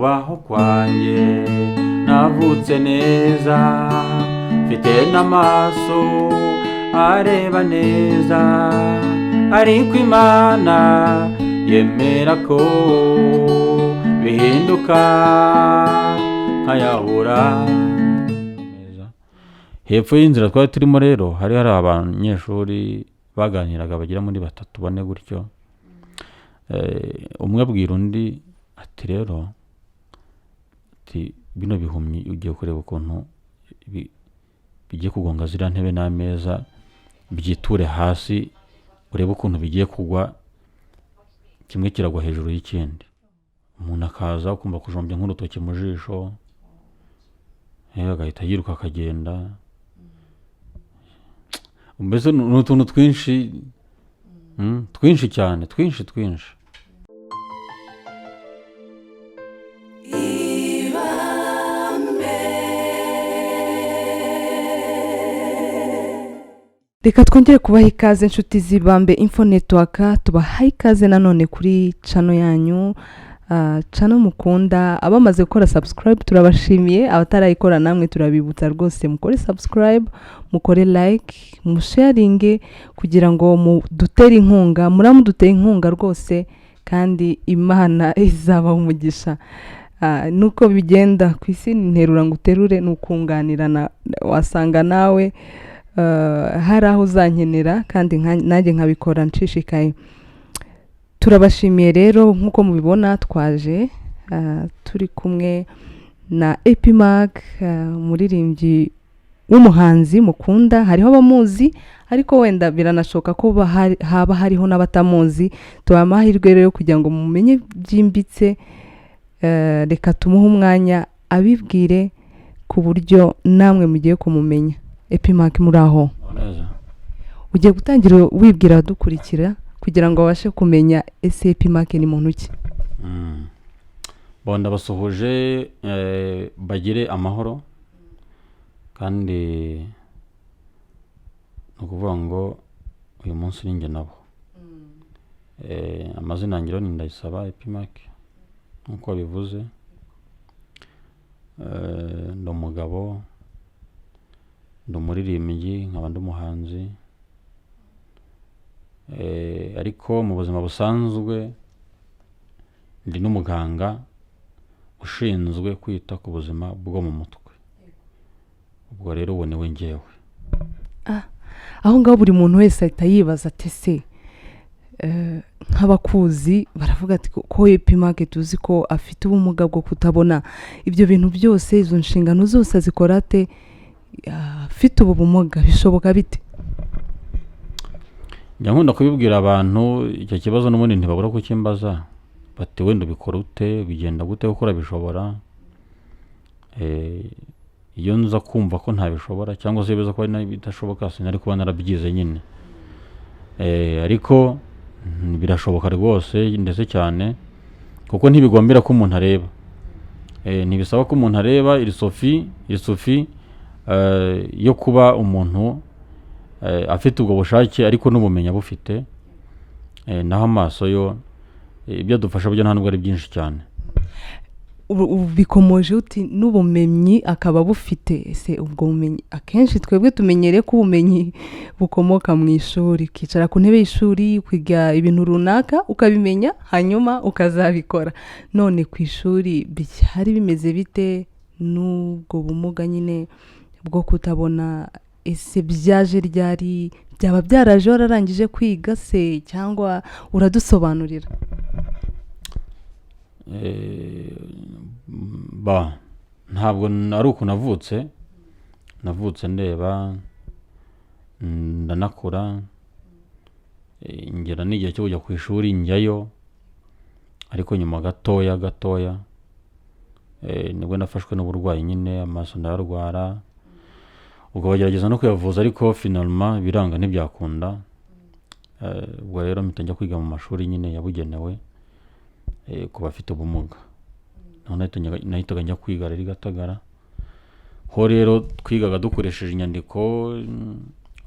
kubaho kwanjye navutse neza mfite n'amaso areba neza ariko Imana yemera ko bihinduka nkayahura. Hepfo y'inzira twari turimo rero hari abanyeshuri baganiraga bagera muri 3-4 gutyo. Umwe abwira undi ati rero ati bino bihumyi ugiye kureba ukuntu bigiye kugonga zira ntebe n'ameza byiture hasi urebe ukuntu bigiye kugwa kimwe kiragwa hejuru y'ikindi. Umuntu akaza ukumva kujombya nk'urutoki mujisho agahita yiruka akagenda. Mbese ni utuntu twinshi cyane twinshi. Reka twongere kubaha ikaze inshuti z'Ibambe Info Network, tubaha ikaze nanone kuri channel yanyu, channel mukunda. Abamaze gukora subscribe turabashimiye, abatarayikora namwe turabibutsa rwose mukore subscribe, mukore like, musharinge kugira ngo mudutere inkunga, muramuduteye inkunga rwose kandi Imana izaba umugisha. Nuko bigenda ku isi nterura ngo uterure nukunganirana, wasanga nawe hari aho uzankenera kandi nanjye nkabikora nshishikaye. Turabashimiye rero nkuko mubibona twaje turi kumwe na EPIMAQUE, umuririmbyi w'umuhanzi mukunda. Hariho abamuzi ariko wenda biranashoka ko haba hariho n'abatamuzi. Tuba amahirwe rero kugira ngo mumenye byimbitse. Reka tumuhe umwanya abibwire ku buryo namwe mugiye kumumenya. EPIMAQUE muraho? Ugiye gutangira wibwira dukurikira kugira ngo babashe kumenya ese EPIMAQUE ni muntu ki? Bonda basuhuje bagire amahoro kandi nukuvuga ngo uyu munsi ninjye nabo. Amazina ngiro ni Ndayisaba EPIMAQUE nkuko bivuze. Ndo umugabo, ndo umuririmbyi, nkaba ndi umuhanzi. Ariko mu buzima busanzwe ndi n'umuganga ushinzwe kwita ku buzima bwo mu mutwe. Ubwo rero ubu niwe njyewe. Aho ngaho buri muntu wese ahita yibaza ati se nk'abakuzi baravuga ati ko EPIMAQUE tuzi ko afite ubumuga bwo kutabona. Ibyo bintu byose, izo nshingano zose azikora ate afite ubu bumuga? Bishoboka bite? Nkunda kubibwira abantu icyo kibazo n'ubundi ntibabura kukimbaza bati wenda ubikora ute, bigenda gute gukora bishobora. Iyo nza kumva ko ntabishobora cyangwa se biza ko bitashoboka sinari kuba narabyize nyine. Ariko birashoboka rwose ndetse cyane kuko ntibigombera ko umuntu areba. Ntibisaba ko umuntu areba iri sofi yo kuba umuntu afite ubwo bushake ariko n'ubumenyi bufite. Naho amaso yo ibyo dufasha byo nta nubwo ari byinshi cyane. Bikomoje uti n'ubumenyi akaba bufite. Ese ubwo bumenyi akenshi twebwe tumenyereye ko ubumenyi bukomoka mu ishuri, ukicara ku ntebe y'ishuri kwiga ibintu runaka ukabimenya hanyuma ukazabikora. None ku ishuri byari bimeze bite n'ubwo bumuga nyine bwo kutabona? Ese byaje ryari? Byaba byaraje wararangije kwiga se cyangwa uradusobanurira? Ntabwo ari uko navutse ndeba ndanakura ngera n'igihe cyo kujya ku ishuri njyayo, ariko nyuma gatoya nibwo nafashwe n'uburwayi nyine, amaso ndarwara. Ubwo bagerageza no kuyavuza ariko finalement biranga ntibyakunda. Ubwo rero mpita njya kwiga mu mashuri nyine yabugenewe ku bafite ubumuga. Nahitaga njya kwiga rero Gatagara. Ho rero twigaga dukoresheje inyandiko,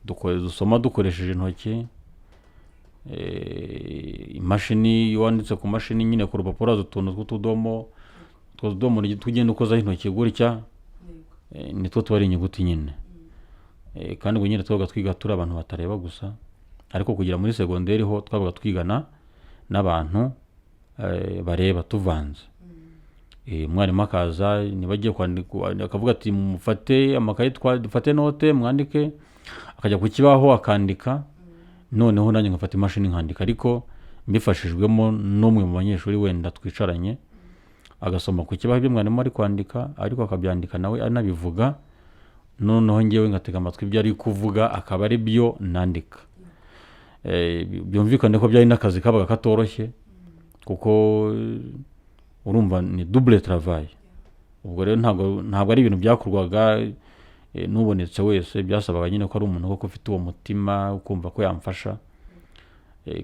dusoma dukoresheje intoki. Imashini wanditse ku mashini nyine ku rupapuro utuntu tw'utudomo two tudomo tugenda ukozaho intoki gutya nitwo tuba ari inyuguti nyine. Kandi ubwo nyine twabaga twiga turi abantu batareba gusa, ariko kugira muri segonderi ho twabaga twigana n'abantu bareba tuvanze. Umwarimu akaza niba agiye kwandika akavuga ati mufate amakaye dufate note mwandike, akajya ku kibaho akandika, noneho nanjye ngafata imashini nkandika, ariko mbifashijwemo n'umwe mu banyeshuri wenda twicaranye agasoma ku kibaho ibyo mwarimu ari kwandika, ariko akabyandika nawe anabivuga, noneho ngewe ngatega amatwi ibyo ari kuvuga akaba ari byo nandika. Byumvikane ko byari n'akazi kabaga katoroshye, kuko urumva ni double travail. Ubwo rero ntabwo ari ibintu byakorwaga n'ubonetse wese, byasabaga nyine ko ari umuntu koko ufite uwo mutima ukumva ko yamfasha,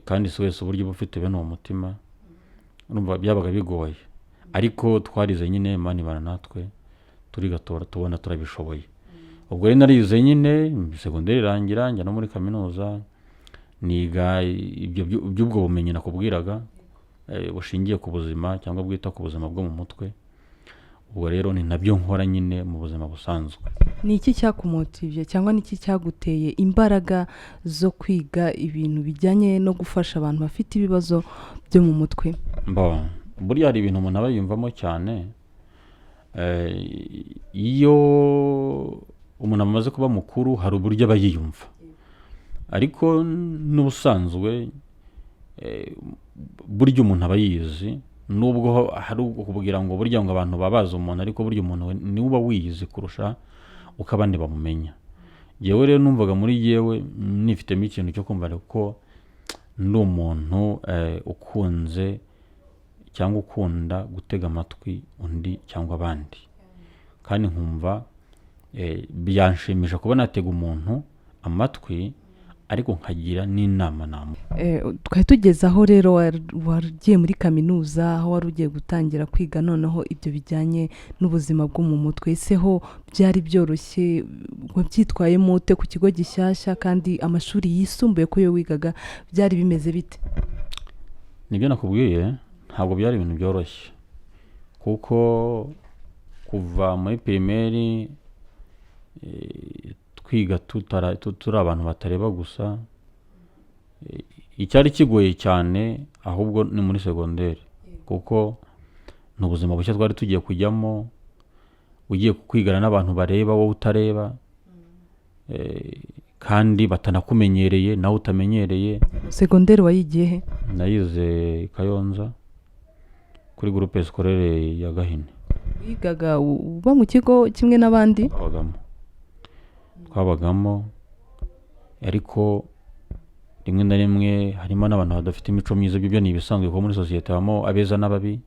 kandi si wese uburyo bufite bene uwo mutima, urumva byabaga bigoye. Ariko twarize nyine Imana ibana natwe, turigatora tubona turabishoboye. Ubwo rero narize nyine segonderi irangira, njya no muri kaminuza niga iby'ubwo bumenyi nakubwiraga, bushingiye ku buzima cyangwa bwita ku buzima bwo mu mutwe. Ubwo rero ni nabyo nkora nyine mu buzima busanzwe. Ni iki cyakumotivye cyangwa ni iki cyaguteye imbaraga zo kwiga ibintu bijyanye no gufasha abantu bafite ibibazo byo mu mutwe? Buriya hari ibintu umuntu aba yumvamo cyane, iyo umuntu amaze kuba mukuru hari uburyo aba yiyumva, ariko n'ubusanzwe burya umuntu aba yizi, nubwo hari ukubwira ngo burya ngo abantu babaza umuntu, ariko burya umuntu niwe uba wiyizi kurusha uko abandi bamumenya. Yewe rero numvaga muri yewe nifitemo ikintu cyo kumva ko ndi umuntu ukunze cyangwa ukunda gutega amatwi undi cyangwa abandi, kandi nkumva byanshimisha kuba natega umuntu amatwi, ariko nkagira n'inama namu. Twari tugeze aho rero wagiye muri kaminuza, aho wari ugiye gutangira kwiga noneho ibyo bijyanye n'ubuzima bwo mu mutwe. Ese ho byari byoroshye, wabyitwayemo ute ku kigo gishyashya, kandi amashuri yisumbuye ko yo wigaga byari bimeze bite? Nibyo nakubwiye, ntabwo byari ibintu byoroshye, kuko kuva muri primaire twiga turi abantu batareba gusa, icyari kigoye cyane ahubwo ni muri segonderi, kuko ni ubuzima bushya twari tugiye kujyamo, ugiye kwigana n'abantu bareba wowe utareba, kandi batanakumenyereye nawe utamenyereye. Segonderi wayigiye he? Nayize Kayonza kuri groupe scolaire ya Gahini. Wigaga uba mu kigo kimwe n'abandi? Twabagamo, ariko rimwe na rimwe harimo n'abantu badafite imico myiza. Ibyo ni ibisanzwe ko muri sosiyete habamo abeza n'ababi,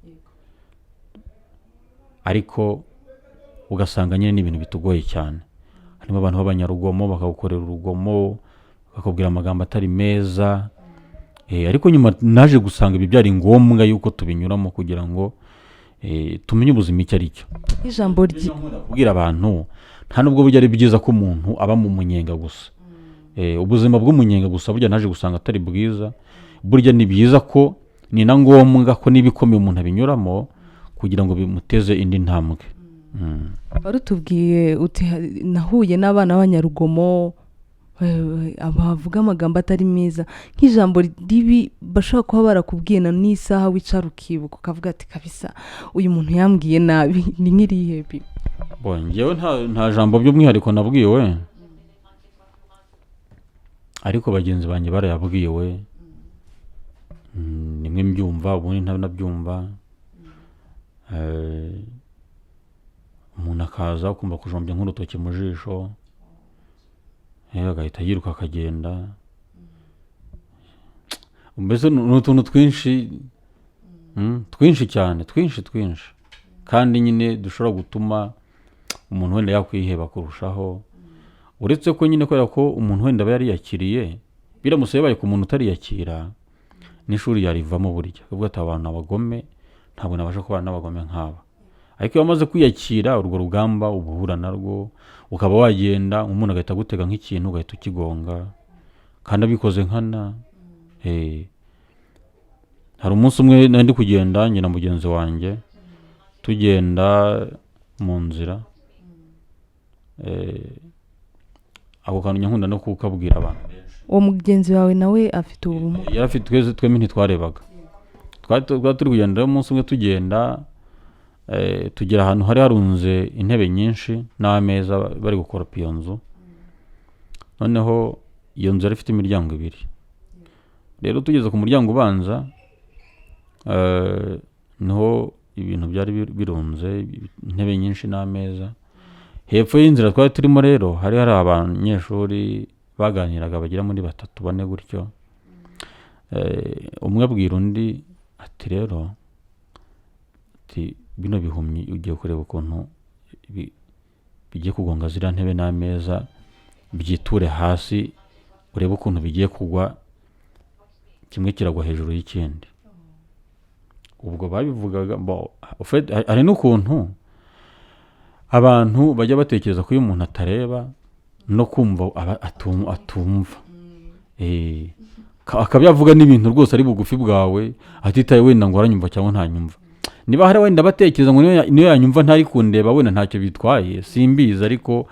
ariko ugasanga nyine n'ibintu bitugoye cyane. Harimo abantu b'abanyarugomo bakagukorera urugomo, bakakubwira amagambo atari meza, ariko nyuma naje gusanga ibi byari ngombwa yuko tubinyuramo kugira ngo tumenye ubuzima icyo ari cyo. Ijambo kubwira abantu nta nubwo burya ari byiza ko umuntu aba mu munyenga gusa. Ubuzima bw'umunyenga gusa burya naje gusanga atari bwiza. Burya ni byiza ko ni na ngombwa ko nibikomeye umuntu abinyuramo kugira ngo bimuteze indi ntambwe. Barutubwiye uti nahuye n'abana b'abanyarugomo abavuga amagambo atari meza, nk'ijambo ribi bashobora kuba barakubwiye na n'isaha wicara ukibuka ukavuga ati kabisa uyu muntu yambwiye nabi, ni nk'irihe? Njyewe nta jambo by'umwihariko nabwiwe, ariko bagenzi banjye barayabwiwe, nimwe mbyumva ubundi ntabinabyumva. Umuntu akaza kumva kujombya nk'urutoki mu jisho, agahita yiruka akagenda. Mbese ni utuntu twinshi cyane, twinshi, kandi nyine dushobora gutuma umuntu wenda yakwiheba kurushaho. Uretse ko nyine kubera ko umuntu wenda aba yariyakiriye, biramutse bibaye ku muntu utariyakira, n'ishuri yarivamo burya. Kuvuga ati abantu abagome, ntabwo nabasha kubana n'abagome nk'aba. Ariko iyo wamaze kwiyakira, urwo rugamba ubuhura narwo, ukaba wagenda umuntu agahita agutega nk'ikintu ugahita ukigonga, kandi abikoze nkana. Hari umunsi umwe nari kugenda njye na mugenzi wanjye, tugenda mu nzira ako kantu nyankunda no kukabwira abantu uwo mugenzi wawe nawe afite ubumuga? yari afite, twembi ntitwarebaga, twari turi kugenda umunsi umwe tugenda tugera ahantu hari harunze intebe nyinshi n'ameza bari gukoropa iyo nzu. Noneho iyo nzu yari ifite imiryango ibiri. Rero tugeze ku muryango ubanza niho ibintu byari birunze, intebe nyinshi n'ameza. Hepfo y'inzira twari turimo rero hari abanyeshuri baganiraga bagera muri 3-4 gutyo. Umwe abwira undi ati rero ati bino bihumyi ugiye kureba ukuntu bigiye kugonga ziriya ntebe n'ameza byiture hasi, urebe ukuntu bigiye kugwa, kimwe kiragwa hejuru y'ikindi. Ubwo babivugaga hari n'ukuntu abantu bajya batekereza ko iyo umuntu atareba no kumva atumva, akabyavuga n'ibintu rwose ari bugufi bwawe atitaye wenda ngo aranyumva cyangwa ntanyumva. Niba hari wenda batekereza ngo niyo yanyumva ntari kundeba wenda ntacyo bitwaye simbizi, ariko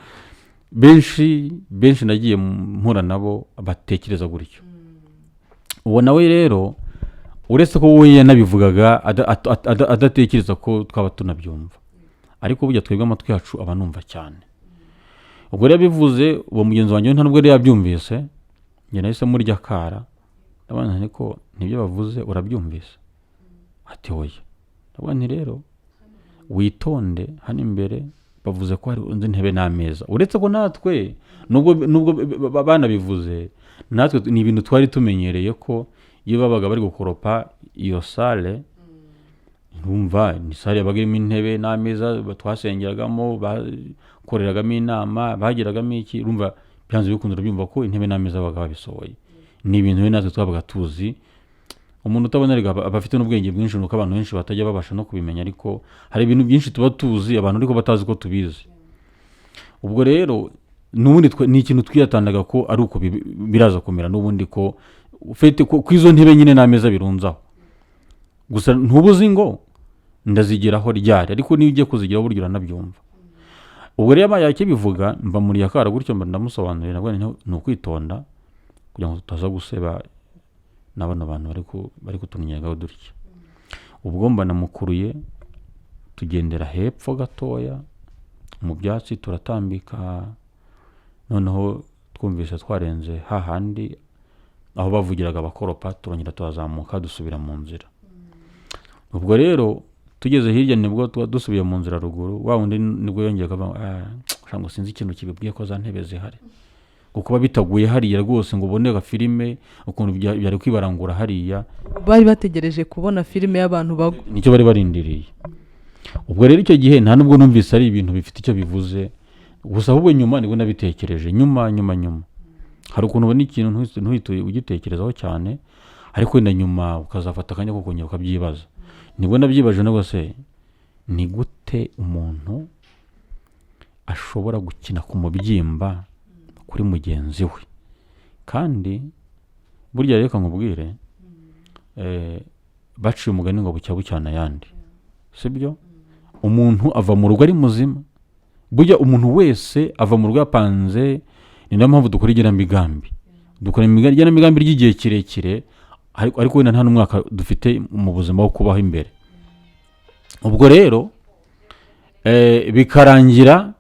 benshi nagiye mpura nabo batekereza gutyo. Uwo nawe rero uretse ko we yanabivugaga adatekereza ko twaba tunabyumva, ariko burya twebwe amatwi yacu aba numva cyane. Ubwo rero bivuze uwo mugenzi wanjye nta nubwo yari yabyumvise, njye nahise murya kara ndabona niko nibyo bavuze urabyumvise. Ati oya. Ndabona nti rero witonde, hano imbere bavuze ko hari undi ntebe n'ameza. Uretse ko natwe nubwo banabivuze, natwe ni ibintu twari tumenyereye ko iyo babaga bari gukoropa iyo sale, urumva ni sale yabaga irimo intebe n'ameza twasengeragamo, bakoreragamo inama, bagiragamo iki, urumva byanze bikunda byumva ko intebe n'ameza babaga babisohoye. Ni ibintu natwe twabaga tuzi. Umuntu utabona rega abafite n'ubwenge bwinshi nuko abantu benshi batajya babasha no kubimenya, ariko hari ibintu byinshi tuba tuzi abantu ariko batazi ko tubizi. Ubwo rero n'ubundi ni ikintu twiyatandaga ko ari uko biraza kumera, n'ubundi ko ufite ko izo ntebe nyine n'ameza birunzaho. Gusa ntubuzi ngo ndazigeraho ryari, ariko niyo ugiye kuzigeraho buryo uranabyumva. Ubwo rero yake bivuga mba muri yakara gutyo mba ndamusobanurira nabwo ni ukwitonda kugira ngo tutaza guseba n'abana abantu bari kutunnyagaho dutya. Ubwo mba namukuruye tugendera hepfo gatoya mu byatsi turatambika, noneho twumvise twarenze hahandi aho bavugiraga abakoropa, turongera turazamuka dusubira mu nzira. Ubwo rero tugeze hirya nibwo dusubiye mu nzira ruguru, wa wundi nibwo yongeye akavuga ngo sinzi ikintu kibibwiye ko za ntebe zihari, kuko bitaguye hariya rwose ngo ubone filime ukuntu byari kwibarangura hariya. Bari bategereje kubona filime y'abantu nicyo bari barindiriye. Ubwo rero icyo gihe nta nubwo numvise ari ibintu bifite icyo bivuze, gusa ahubwo nyuma nibwo nabitekereje nyuma hari ukuntu ubona ikintu ntuhite ugitekerezaho cyane, ariko wenda nyuma ukazafata akanya ko kongera ukabyibaza. Nibwo nabyibaje nabwo se ni gute umuntu ashobora gukina ku mubyimba kuri mugenzi we, kandi burya reka nkubwire baciye umugani ngo bucya bucyana ayandi, sibyo? Umuntu ava mu rugo ari muzima, burya umuntu wese ava mu rugo yapanze. Ni nayo mpamvu dukora igenamigambi, dukora igenamigambi ry'igihe kirekire, ariko wenda nta n'umwaka dufite mu buzima bwo kubaho imbere. Ubwo rero bikarangira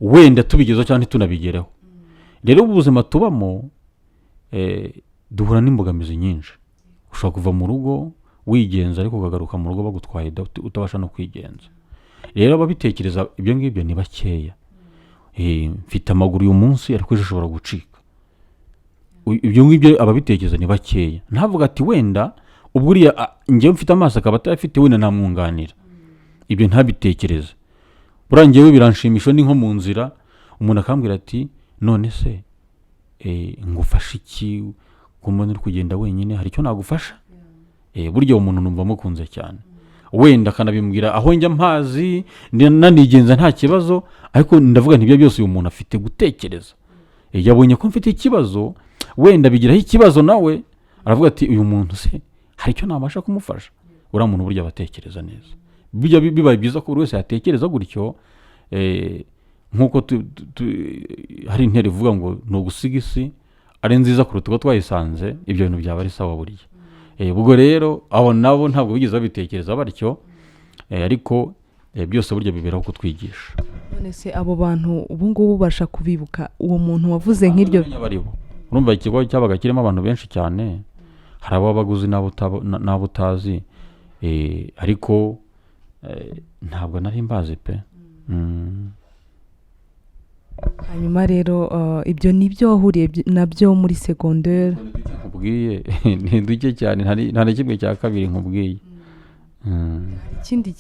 wenda tubigezeho cyangwa ntitunabigereho. Rero ubuzima tubamo duhura n'imbogamizi nyinshi. Ushobora kuva mu rugo wigenza ariko ukagaruka mu rugo bagutwaye utabasha no kwigenza. Rero ababitekereza ibyo ngibyo ni bakeya. Mfite amaguru uyu munsi ariko ejo ushobora gucika. Ibyo ngibyo ababitekereza ni bakeya. Ntavuga ati wenda ubwo uriya njyewe mfite amaso akaba atayafite wenda namwunganira. Ibyo ntabitekereza. Burangiye biranshimisha ni nko mu nzira umuntu akambwira ati none se ngufasha iki kumbona uri kugenda wenyine, hari icyo nagufasha? Burya umuntu numva mukunze cyane, wenda akanabimbwira aho njya mpazi nanigenza nta kibazo, ariko ndavuga ntibyo byose uyu muntu afite gutekereza. Yabonye ko mfite ikibazo, wenda bigiraho ikibazo nawe aravuga ati uyu muntu se hari icyo nabasha kumufasha. Uriya muntu burya abatekereza neza, bijya bibaye byiza ko buri wese yatekereza gutyo nk'uko hari intera ivuga ngo ni ugusiga isi ari nziza kuruta uko twayisanze, ibyo bintu byaba ari sawa buriya. Ubwo rero abo nabo ntabwo bigeze babitekereza batyo, ariko byose burya biberaho kutwigisha. none se abo bantu ubu ngubu ubasha kubibuka uwo muntu wavuze nk'iryo? Urumva ikigo cyabaga kirimo abantu benshi cyane, hari abo baguzi n'abo utazi, ariko ntabwo nari mbazi pe. Hanyuma rero ibyo nibyo wahuriye nabyo muri segonderi? Nkubwiye ni duke cyane, nta na kimwe cya kabiri nkubwiye. Ikindi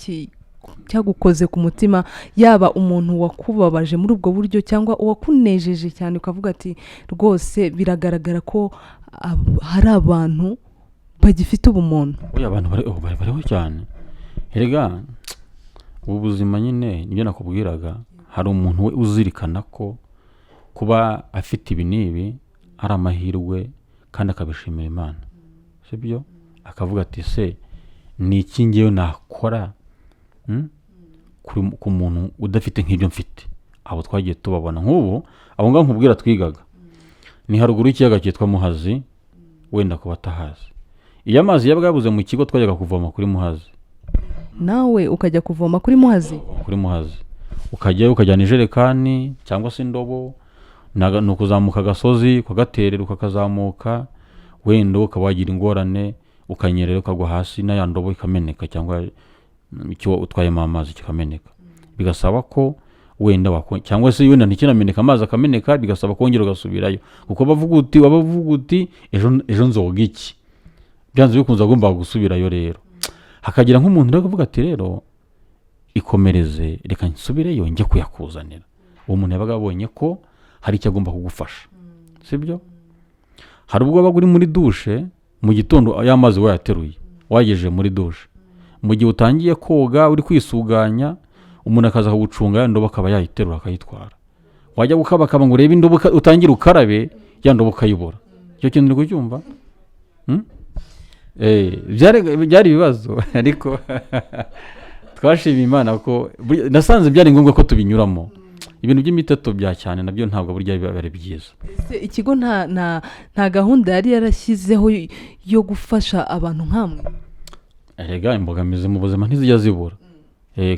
cyagukoze ku mutima, yaba umuntu wakubabaje muri ubwo buryo cyangwa uwakunejeje cyane ukavuga ati rwose biragaragara ko hari abantu bagifite ubumuntu? Oya, abantu bariho cyane. Erega ubu buzima nyine nibyo nakubwiraga, hari umuntu we uzirikana ko kuba afite ibi n'ibi ari amahirwe kandi akabishimira Imana, sibyo? Akavuga ati se ni iki ngewe nakora ku muntu udafite nk'ibyo mfite? Abo twagiye tubabona nk'ubu, abo ngabo nkubwira twigaga ni haruguru y'ikiyaga cyitwa Muhazi, wenda kuba atahazi. Iyo amazi yabwabuze mu kigo twajyaga kuvoma kuri Muhazi. Nawe ukajya kuvoma kuri Muhazi? Kuri Muhazi ukajyayo ukajyana ijerekani cyangwa se indobo, ni ukuzamuka agasozi ukagaterera ukakazamuka, wenda ukaba wagira ingorane ukanyerera ukagwa hasi n'aya ndobo ikameneka, cyangwa icyo utwayemo amazi kikameneka, bigasaba ko wenda cyangwa se wenda ntikinameneka amazi akameneka, bigasaba kongera ugasubirayo, kuko wabavuga uti ejo nzoga iki, byanze bikunze agomba gusubirayo. Rero hakagira nk'umuntu rero kuvuga ati rero ikomereze, reka nsubireyo njye kuyakuzanira. Uwo muntu yabaga abonye ko hari icyo agomba kugufasha, sibyo? Hari ubwo wabaga uri muri dushe mu gitondo, y'amazi wayateruye wagejeje muri dushe, mu gihe utangiye koga uri kwisuganya, umuntu akaza kugucunga ya ndobo akaba yayiterura akayitwara, wajya gukabakaba ngo urebe indobo utangire ukarabe, ya ndobo ukayibura. Icyo kintu uri kucyumva? Byari ibibazo, ariko twashimiye Imana ko nasanze byari ngombwa ko tubinyuramo. Ibintu by'imiteto bya cyane nabyo ntabwo burya biba ari byiza. Ikigo nta gahunda yari yarashyizeho yo gufasha abantu nk'amwe? Erega imbogamizi mu buzima ntizijya zibura,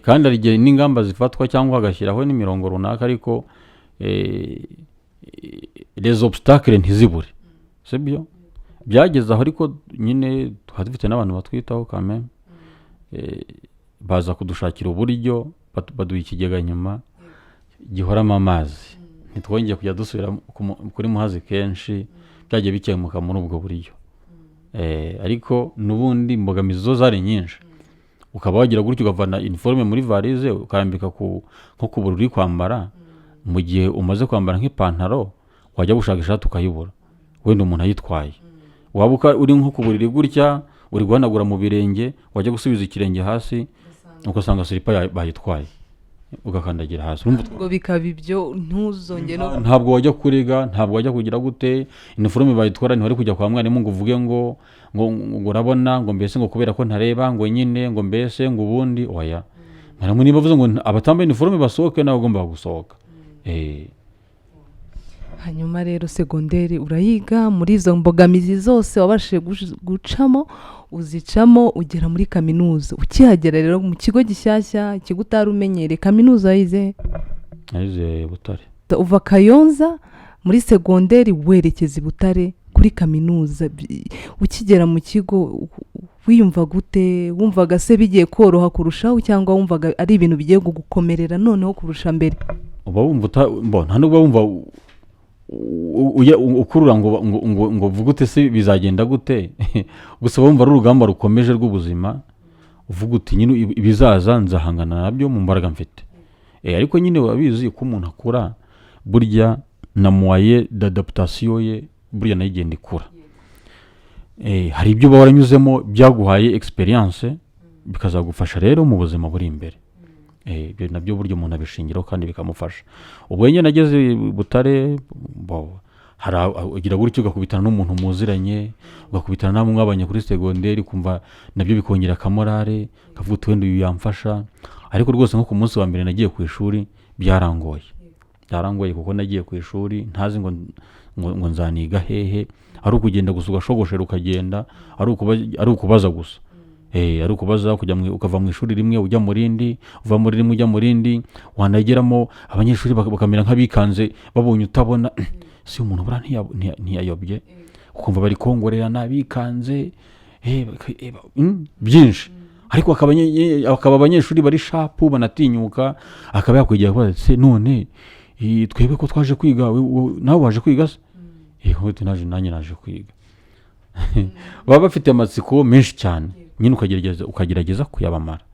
kandi hari igihe n'ingamba zifatwa cyangwa hagashyiraho n'imirongo runaka, ariko les obstacles ntizibure, sibyo? Byageze aho ariko nyine twari dufite n'abantu batwitaho kame, baza kudushakira uburyo baduha ikigega nyuma gihoramo amazi, ntitwongeye kujya dusubira kuri Muhazi kenshi, byagiye bikemuka muri ubwo buryo. Ariko n'ubundi imbogamizi zo zari nyinshi, ukaba wagira gutyo ukavana uniforme muri varize ukayambika nko ku buriri kwambara, mu gihe umaze kwambara nk'ipantaro wajya gushaka ishati ukayibura, wenda umuntu ayitwaye, waba uri nko ku buriri gutya uri guhanagura mu birenge, wajya gusubiza ikirenge hasi ugasanga silipa bayitwaye ugakandagira hasi. Ubwo bikaba ibyo ntuzongere ntabwo wajya kurega, ntabwo wajya kugira gute, uniforme bayitwara ntihari kujya kwa mwarimu ngo uvuge ngo urabona ngo mbese ngo kubera ko ntareba ngo nyine ngo mbese ngo ubundi oya. Mwarimu niba avuze ngo abatambaye uniforme basohoke, nawe ugomba gusohoka. Hanyuma rero segonderi urayiga, muri izo mbogamizi zose wabashije gucamo uzicamo ugera muri kaminuza. Ukihagera rero mu kigo gishyashya, ikigo utari umenyereye, kaminuza yize Butare. Uva Kayonza muri segonderi werekeza i Butare kuri kaminuza. Ukigera mu kigo wiyumva gute? Wumvaga se bigiye koroha kurushaho cyangwa wumvaga ari ibintu bigiye gukomerera noneho kurusha mbere? Uba wumva nta nubwo wumva ukurura ngo uvuga ute se bizagenda gute, gusa wumva ari urugamba rukomeje rw'ubuzima, uvuga uti nyine ibizaza nzahangana nabyo mu mbaraga mfite. Ariko nyine wabizi ko umuntu akura burya na moyen d'adaptation ye burya nayo igenda ikura. Hari ibyo uba waranyuzemo byaguhaye experience bikazagufasha rero mu buzima buri imbere. Ibyo nabyo buryo umuntu abishingiraho kandi bikamufasha. Ubwo nyine nageze Butare, ugira gutyo ugakubitana n'umuntu muziranye, ugakubitana namwe mwabanye kuri segonderi, kumva nabyo bikongera akamorale, kavuga uti wenda uyu yamfasha. Ariko rwose nko ku munsi wa mbere nagiye ku ishuri byarangoye kuko nagiye ku ishuri ntazi ngo nzaniga hehe, ari ukugenda gusa ugashogoshera ukagenda, ari ukubaza gusa. Ari ukubaza ukava mu ishuri rimwe ujya mu rindi, uva muri rimwe ujya mu rindi, wanageramo abanyeshuri bakamera nk'abikanze babonye utabona si umuntu bura ntiyayobye, ukumva bari kongorerana bikanze byinshi. Ariko akaba abanyeshuri bari shapu banatinyuka, akaba yakwigira kubaza se none twebwe ko twaje kwiga nawe waje kwiga se? Nanjye naje kwiga. Baba bafite amatsiko menshi cyane, nyine ukagerageza kuyabamara.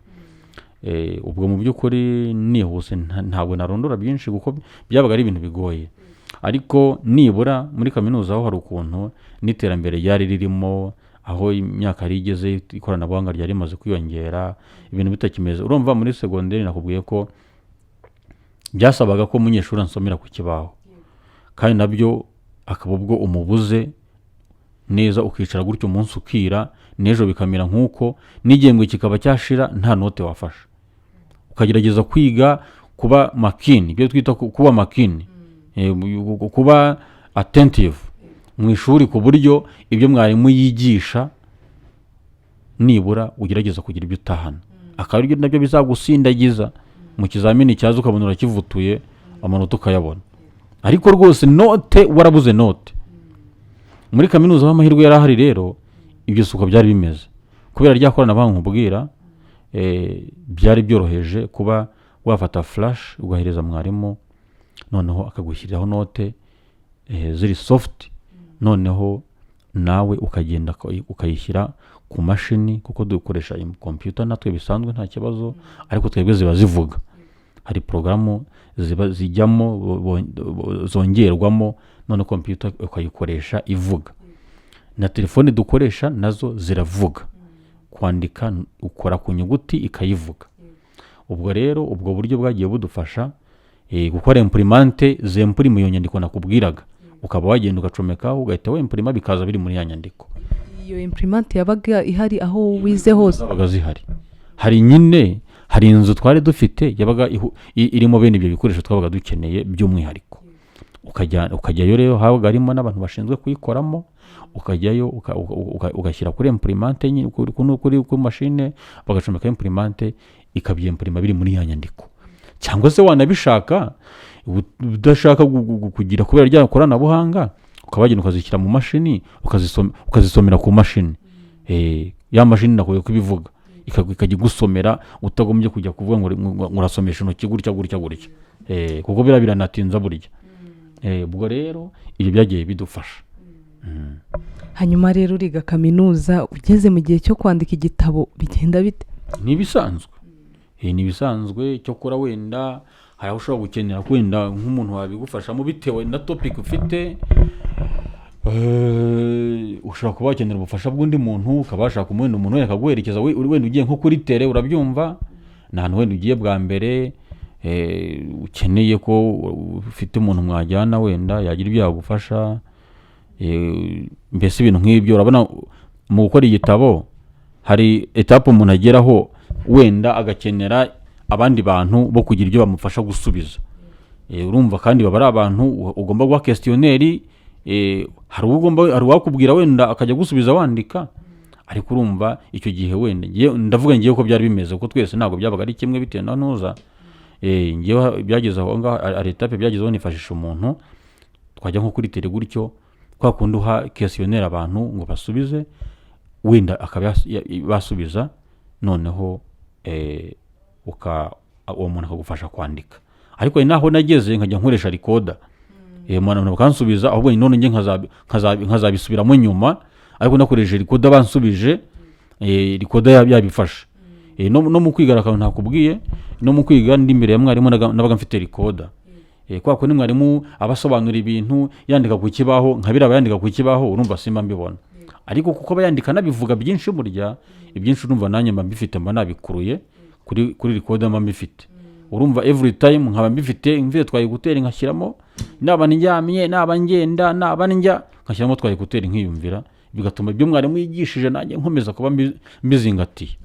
Ubwo mu by'ukuri nihuse ntabwo narondora byinshi kuko byabaga ari ibintu bigoye, ariko nibura muri kaminuza aho hari ukuntu n'iterambere ryari ririmo, aho imyaka yari igeze, ikoranabuhanga ryari rimaze kwiyongera, ibintu bitakimeze. Urumva muri segonderi nakubwiye ko byasabaga ko umunyeshuri ansomera ku kibaho, kandi nabyo akaba ubwo umubuze neza, ukicara gutyo umunsi ukira, n'ejo bikamera nk'uko, n'igihembwe kikaba cyashira nta note wafasha. Ukagerageza kwiga kuba makini, ibyo twita kuba makini, kuba attentive mu ishuri, ku buryo ibyo mwarimu yigisha nibura ugerageza kugira ibyo utahana, akaba aribyo nabyo bizagusindagiza mu kizamini cyaza, ukabona urakivutuye amanota ukayabona. Ariko rwose note warabuze note. Muri kaminuza aho amahirwe yari ahari rero, ibyo suko byari bimeze, kubera rya koranabuhanga nkubwira, byari byoroheje kuba wafata flash ugahereza mwarimu, noneho akagushyiriraho note ziri soft, noneho nawe ukagenda ukayishyira ku mashini, kuko dukoresha computer natwe bisanzwe nta kibazo, ariko twebwe ziba zivuga. Hari programu zijyamo zongerwamo, none computer ukayikoresha ivuga. Na telefone dukoresha nazo ziravuga, kwandika ukora ku nyuguti ikayivuga. Ubwo rero ubwo buryo bwagiye budufasha gukora imprimante zempurima iyo nyandiko nakubwiraga, ukaba wagenda ugacomekaho ugahita wempurima bikaza biri muri ya nyandiko. Iyo imprimante yabaga ihari aho wize hose? Zabaga zihari. Hari inzu twari dufite yabaga irimo bene ibyo bikoresho twabaga dukeneye by'umwihariko. Ukajyayo rero, habaga harimo n'abantu bashinzwe kuyikoramo, ukajyayo ugashyira kuri imprimante nyine kuri machine, bagacomeka imprimante ikabyempurima biri muri ya nyandiko. Cyangwa se wanabishaka udashaka kugira kubera rya koranabuhanga, ukabagenda ukazishyira mu mashini ukazisomera ku mashini. Ya mashini nakoye kubivuga ikajya gusomera, utagombye kujya kuvuga ngo urasomesha intoki gutya. Kuko biranatinza burya. Ubwo rero ibyo byagiye bidufasha. Hanyuma rero uriga kaminuza, ugeze mu gihe cyo kwandika igitabo bigenda bite? Nibisanzwe cyo kora wenda hari aho ushobora gukenera kwenda nk'umuntu wabigufashamo bitewe na topic ufite. Ushobora kuba wakenera ubufasha bw'undi muntu, ukabasha kumwenda umuntu wenda akaguherekeza, wenda ugiye nko kuri tere, urabyumva nta hantu wenda ugiye bwa mbere, ukeneye ko ufite umuntu mwajyana wenda yagira ibyo yagufasha. Mbese ibintu nk'ibyo urabona mu gukora igitabo hari etape umuntu ageraho, wenda agakenera abandi bantu bo kugira ibyo bamufasha gusubiza. Urumva kandi baba ari abantu ugomba guha questionnaire, hari uwakubwira wenda akajya gusubiza wandika. Ariko urumva icyo gihe wenda ndavuga ngiye ko byari bimeze, kuko twese ntabwo byabaga ari kimwe bitewe na ntuza. Ngiye byageze aho ngaho ari etape byagezeho nifashisha umuntu, twajya nko kuri tele gutyo, kwa kundi uha questionnaire abantu ngo basubize, wenda akaba basubiza, noneho uwo muntu akagufasha kwandika. Ariko naho nageze nkajya nkoresha recorder, umuntu bakansubiza, ahubwo none nge nkazabisubiramo nyuma, ariko nakoresheje recorder bansubije, recorder yabifasha. No mu kwiga akantu ntakubwiye, no mu kwiga ndi imbere ya mwarimu nabaga mfite recorder. Kwa kundi mwarimu abasobanura ibintu yandika ku kibaho, nkabira yandika ku kibaho, urumva simba mbibona. Ariko kuko bayandika nabivuga byinshi burya, ibyinshi urumva nanjye mba mbifite, mba nabikuruye kuri recorder mba mbifite. Urumva every time nkaba mbifite, mvuye twaye gutera nkashyiramo naba ndyamye naba ngenda naba njya nkashyiramo twa ekuteri nkiyumvira bigatuma ibyo mwarimu yigishije nanjye nkomeza kuba mbizingatiye.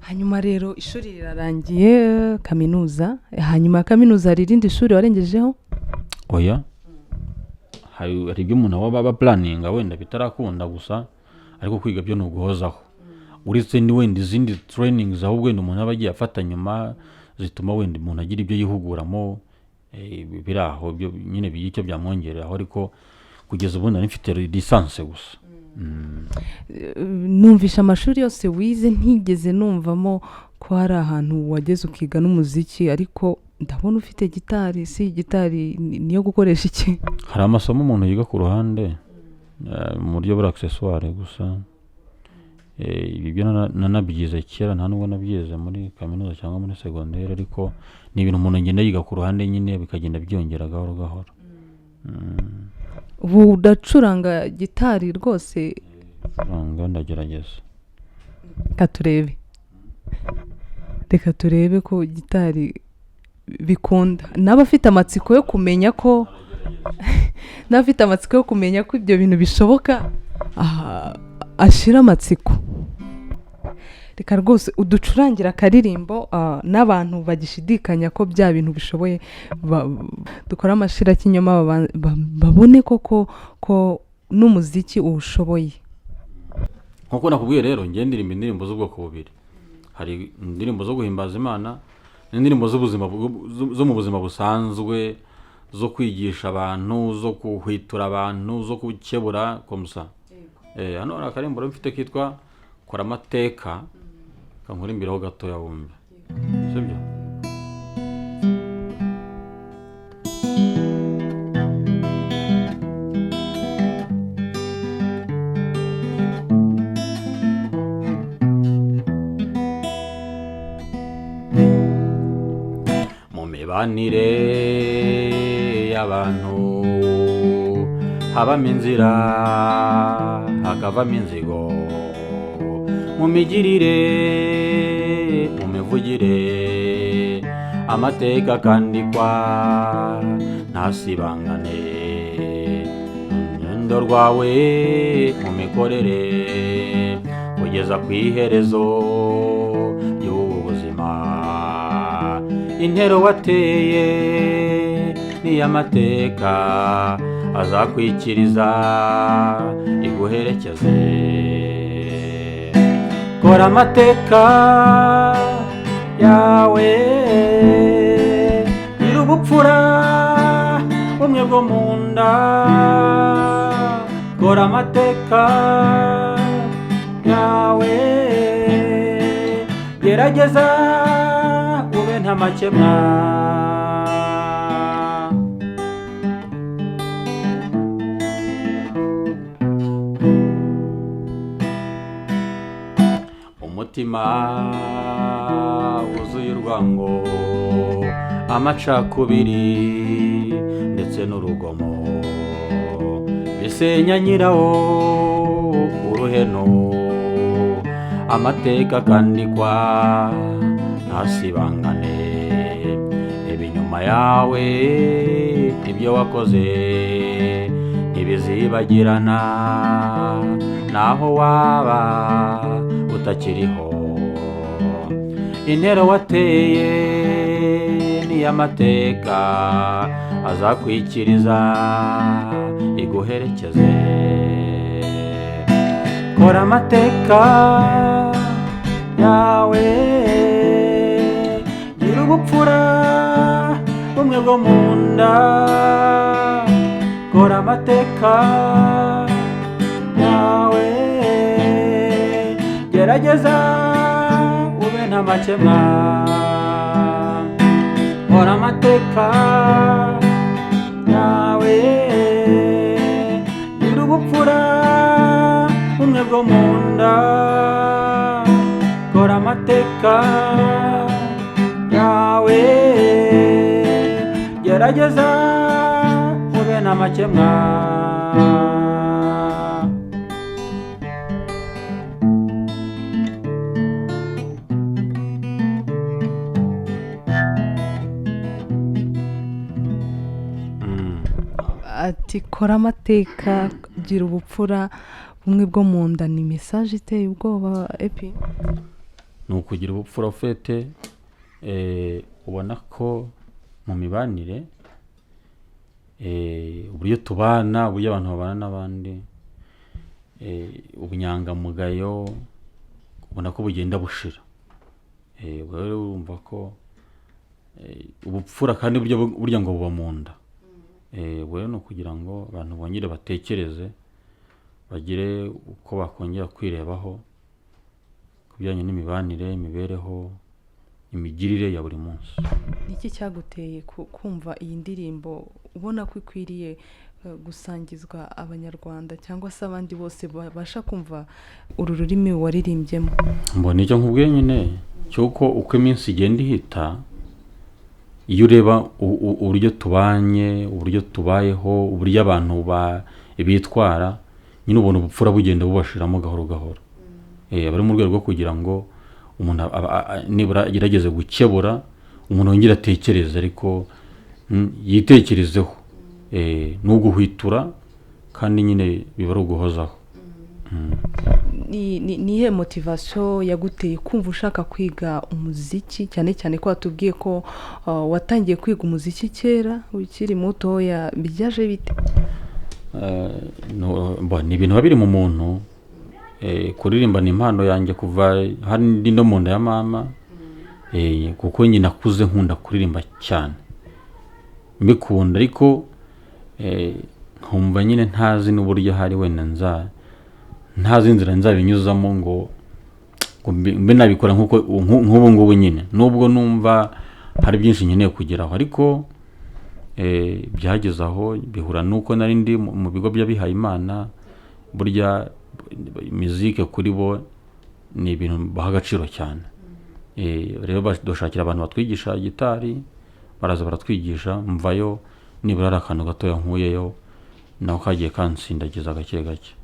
hanyuma rero ishuri rirarangiye kaminuza, hanyuma ya kaminuza hari irindi shuri warengejeho? Oya, hari ibyo umuntu aba puraninga wenda bitarakunda gusa, ariko kwiga byo ni uguhozaho. Uretse ni wenda izindi trainings ahubwo wenda umuntu aba agiye afata nyuma zituma wenda umuntu agira ibyo yihuguramo biri aho byo nyine icyo byamwongereraho, ariko kugeza ubu nari mfite lisansi gusa. Numvisha amashuri yose wize ntigeze numvamo ko hari ahantu wageze ukiga n'umuziki, ariko ndabona ufite gitari. Si gitari niyo gukoresha iki? Hari amasomo umuntu yiga ku ruhande mu buryo bwa accessoire gusa. Ibi byo nanabyize kera, nta nubwo nabyize muri kaminuza cyangwa muri segonderi, ariko ni ibintu umuntu agenda yiga ku ruhande nyine bikagenda byongera gahoro gahoro. Ubu udacuranga gitari rwose? Ndagerageza. Reka turebe ko gitari bikunda. N'abafite amatsiko yo kumenya ko ibyo bintu bishoboka, ashira amatsiko. Reka rwose uducurangira akaririmbo n'abantu bagishidikanya ko bya bintu bishoboye dukora amashira kinyoma babone ko n'umuziki uwushoboye. Nkuko nakubwiye rero, njye ndirimba indirimbo z'ubwoko bubiri. Hari indirimbo zo guhimbaza Imana n'indirimbo zo mu buzima busanzwe, zo kwigisha abantu, zo kuhwitura abantu, zo gukebura komusa. Hano hari akarimbo mfite kitwa kora amateka, kankora imbiraho gatoya wumve, sibyo? Mu mibanire y'abantu habamo inzira hakavamo inzigo, mu migirire mu mivugire amateka akandikwa ntasibangane, mu rugendo rwawe mu mikorere kugeza ku iherezo ry'ubu buzima. Intero wateye n'iy'amateka azakwikiriza iguherekeze. Kora amateka yawe nyir'ubupfura bumwe bwo mu nda. Kora amateka yawe, gerageza ube nta makemwa. Umutima wuzuye urwango, amacakubiri ndetse n'urugomo bisenya nyirawo uruheno. Amateka akandikwa ntasibangane, ibinyuma yawe ibyo wakoze ntibizibagirana, naho waba utakiriho. Intero wateye n'iy'amateka azakwikiriza iguherekeze. Kora amateka yawe nyir'ubupfura bumwe bwo mu nda. Kora amateka yawe, gerageza ube nta makemwa. Kora amateka yawe nyir'ubupfura bumwe bwo mu nda. Kora amateka yawe, gerageza ube nta makemwa. ati kora amateka gira ubupfura bumwe bwo mu nda. Ni message iteye ubwoba epi. ni ukugira ubupfura ufite ubona ko mu mibanire uburyo tubana, uburyo abantu babana n'abandi, ubunyangamugayo ubona ko bugenda bushira. Ubwo rero urumva ko ubupfura kandi burya ngo buba mu nda. Ubwo rero ni ukugira ngo abantu bongere batekereze, bagire uko bakongera kwirebaho ku bijyanye n'imibanire, imibereho, imigirire ya buri munsi. Niki cyaguteye kumva iyi ndirimbo ubona ko ikwiriye gusangizwa abanyarwanda cyangwa se abandi bose babasha kumva uru rurimi waririmbyemo? Mbona icyo nkubwiye nyine cyuko uko iminsi igenda ihita, iyo ureba uburyo tubanye, uburyo tubayeho, uburyo abantu bitwara, nyine ubona ubupfura bugenda bubashiramo gahoro gahoro. Bari mu rwego rwo kugira ngo umuntu nibura agerageze gukebura, umuntu yongera atekereze, ariko yitekerezeho, n'uguhwitura kandi nyine biba ari uguhozaho. Nihe motivation yaguteye kumva ushaka kwiga umuziki, cyane cyane ko watubwiye ko watangiye kwiga umuziki kera ukiri mutoya? Byaje bite? Ni ibintu biba biri mu muntu. Kuririmba ni impano yanjye kuva handi no mu nda ya mama, kuko nyine nakuze nkunda kuririmba cyane, mbikunda, ariko nkumva nyine ntazi n'uburyo hari wenda ntazi inzira nzabinyuzamo ngo mbe nabikora nk'ubu ngubu nyine, nubwo numva hari byinshi nkeneye kugeraho, ariko byageze aho bihura nuko nari ndi mu bigo by'abihaye Imana. Burya muzike kuri bo ni ibintu baha agaciro cyane. Rero dushakira abantu batwigisha gitari, baraza baratwigisha, mvayo nibura ari akantu gatoya nkuyeyo, naho kagiye kansindagiza gake gake.